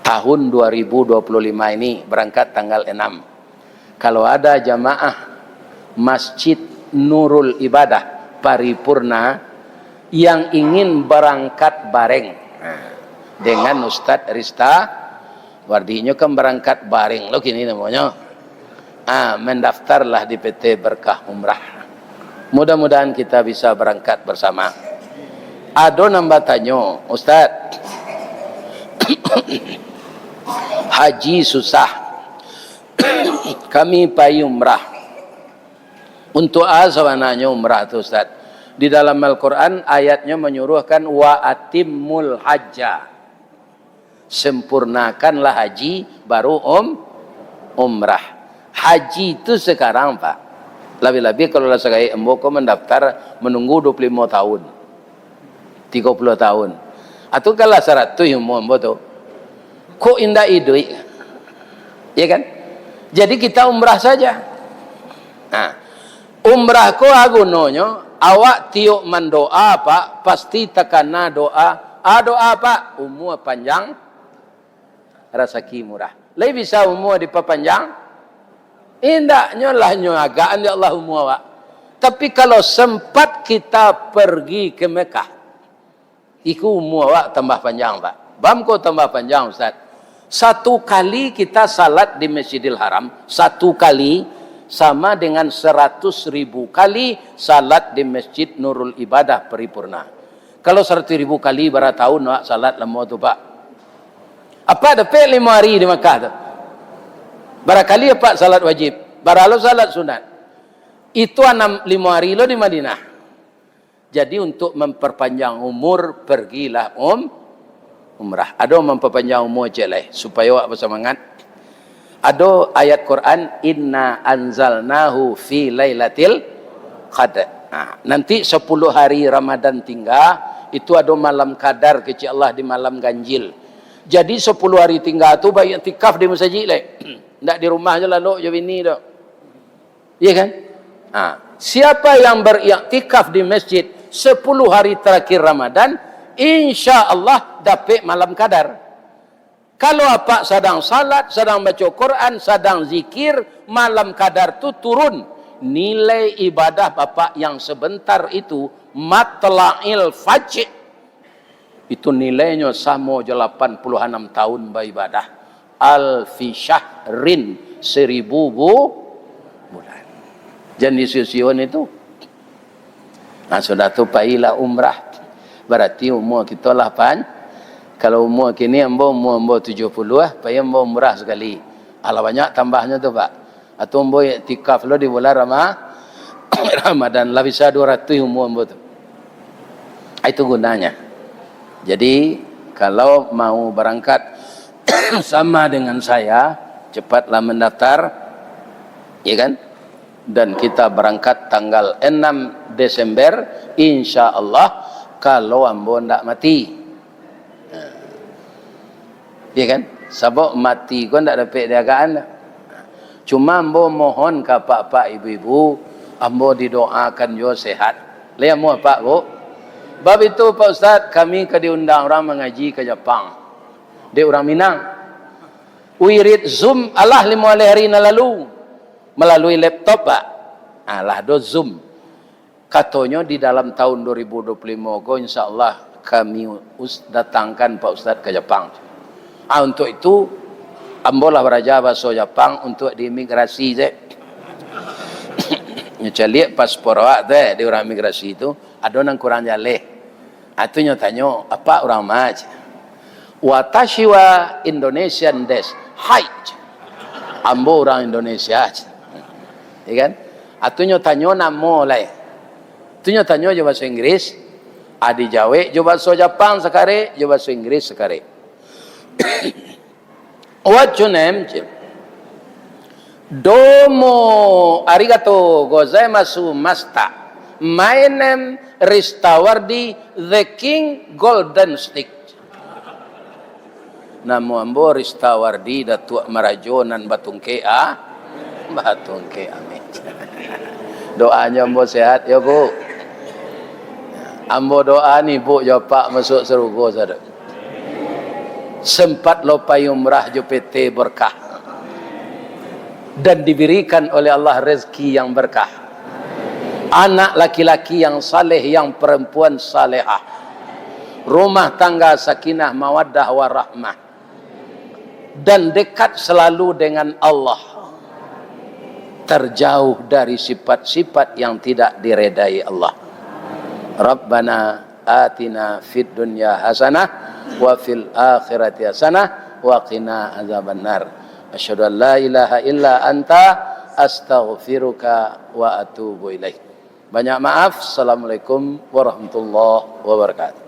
tahun 2025 ini, berangkat tanggal 6. Kalau ada jamaah Masjid Nurul Ibadah Paripurna yang ingin berangkat bareng dengan Ustadz Rista Wardinya kan berangkat bareng lo gini namanya. Mendaftarlah di PT Berkah Umrah. Mudah-mudahan kita bisa berangkat bersama. Ado nambah tanyo, Ustaz. Haji susah. Kami payu umrah. Untuk asawananya umrah tu Ustaz. Di dalam Al-Quran ayatnya menyuruhkan wa atimmul hajja. Sempurnakanlah haji baru umrah. Haji itu sekarang Pak. Lebih-lebih kalau sekarang emboko mendaftar menunggu 25 tahun. 30 tahun. Atau kalau syarat tu yang mau tu. Kok indah idui. Ya kan? Jadi kita umrah saja. Umrah ko agunonyo awak tiuk mendoa Pak, pasti tekana doa. Doa Pak, umur panjang rezeki murah. Lai bisa umur diperpanjang? Indahnya lah nyagaan ya Allah umur Pak. Tapi kalau sempat kita pergi ke Mekah, iku umur Pak tambah panjang Pak. Bamko tambah panjang Ustaz. Satu kali kita salat di Masjidil Haram, satu kali sama dengan 100.000 kali salat di Masjid Nurul Ibadah Paripurna. Kalau 100.000 kali berapa tahun Pak salat lama tu Pak? Apa dapat 5 hari di Mekah tu? Barakali apa salat wajib? Baralau salat sunat. Itu 5 hari lo di Madinah. Jadi untuk memperpanjang umur pergilah umrah. Ada memperpanjang umur jelek supaya awak bersemangat. Ada ayat Quran inna anzalnahu fi lailatil qadar. Nanti 10 hari Ramadan tinggal itu ada malam qadar kecil Allah di malam ganjil. Jadi 10 hari tinggal tu baik iktikaf di masjid leh. Ndak di rumah je lah lo je bini dak. Iya kan? Siapa yang beriktikaf di masjid 10 hari terakhir Ramadan, insya-Allah dapat malam qadar. Kalau apa sedang salat, sedang baca Quran, sedang zikir, malam qadar tu turun. Nilai ibadah Bapak yang sebentar itu matla'il fajr itu nilainya sama je 86 tahun beribadah. Alfi syahrin 1000 bulan. Jenis usion itu. Sudah tu pailah umrah. Berarti umur kita lah kalau umur kini umur 70 payah umrah sekali. Ala banyak tambahnya tu Pak. Atau umur iktikaf lo di bulan Ramadan lah bisa 200 umur tu. Itu gunanya. Jadi kalau mau berangkat sama dengan saya, cepatlah mendaftar, ya kan? Dan kita berangkat tanggal 6 Desember, insya Allah kalau ambo ndak mati, ya kan? Sebab mati kau ndak dapat diagaan. Cuma ambo mohon ke pak-pak ibu-ibu, ambo didoakan yo sehat. Lihat mu Pak Bu. Bab itu Pak Ustaz, kami diundang orang mengaji ke Jepang. Dia orang Minang. Wirid Zoom Allah 5 hari lalu melalui laptop Pak. Lah do Zoom. Katanya di dalam tahun 2025 ko insyaallah kami datangkan Pak Ustaz ke Jepang. Untuk itu ambolah belajar bahasa Jepang untuk di imigrasi je. Nyoca lihat paspor awak teh di orang imigrasi itu ada yang kurang jaleh. Atunya tanya apa orang maj. Watashi wa Indonesian des. Hai. Ambo orang Indonesia. Ya kan? Atunya tanya namo lai. Atunya tanya je bahasa Inggris. Adi Jawa je bahasa Jepang sekare, je bahasa Inggris sekare. What's your name? Domo arigato gozaimasu masta. My name Ristawardi the King Golden Stick. Namo ambo Ristawardi datuk marajonan batungke batungke amin. Doanya ambo sehat ya Bu. Ambo doa ni Bu ya Pak masuk surga sada. Sempat lopai umrah jo PT berkah. Dan diberikan oleh Allah rezeki yang berkah. Anak laki-laki yang saleh, yang perempuan salehah. Rumah tangga sakinah mawaddah warahmah. Dan dekat selalu dengan Allah. Terjauh dari sifat-sifat yang tidak diredai Allah. Rabbana atina fid dunya hasanah wa fil akhirati hasanah wa qina azabannar. Asyhadu an la ilaha illa anta astaghfiruka wa atubu ilaik. Banyak maaf. Assalamualaikum warahmatullahi wabarakatuh.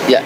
Ya.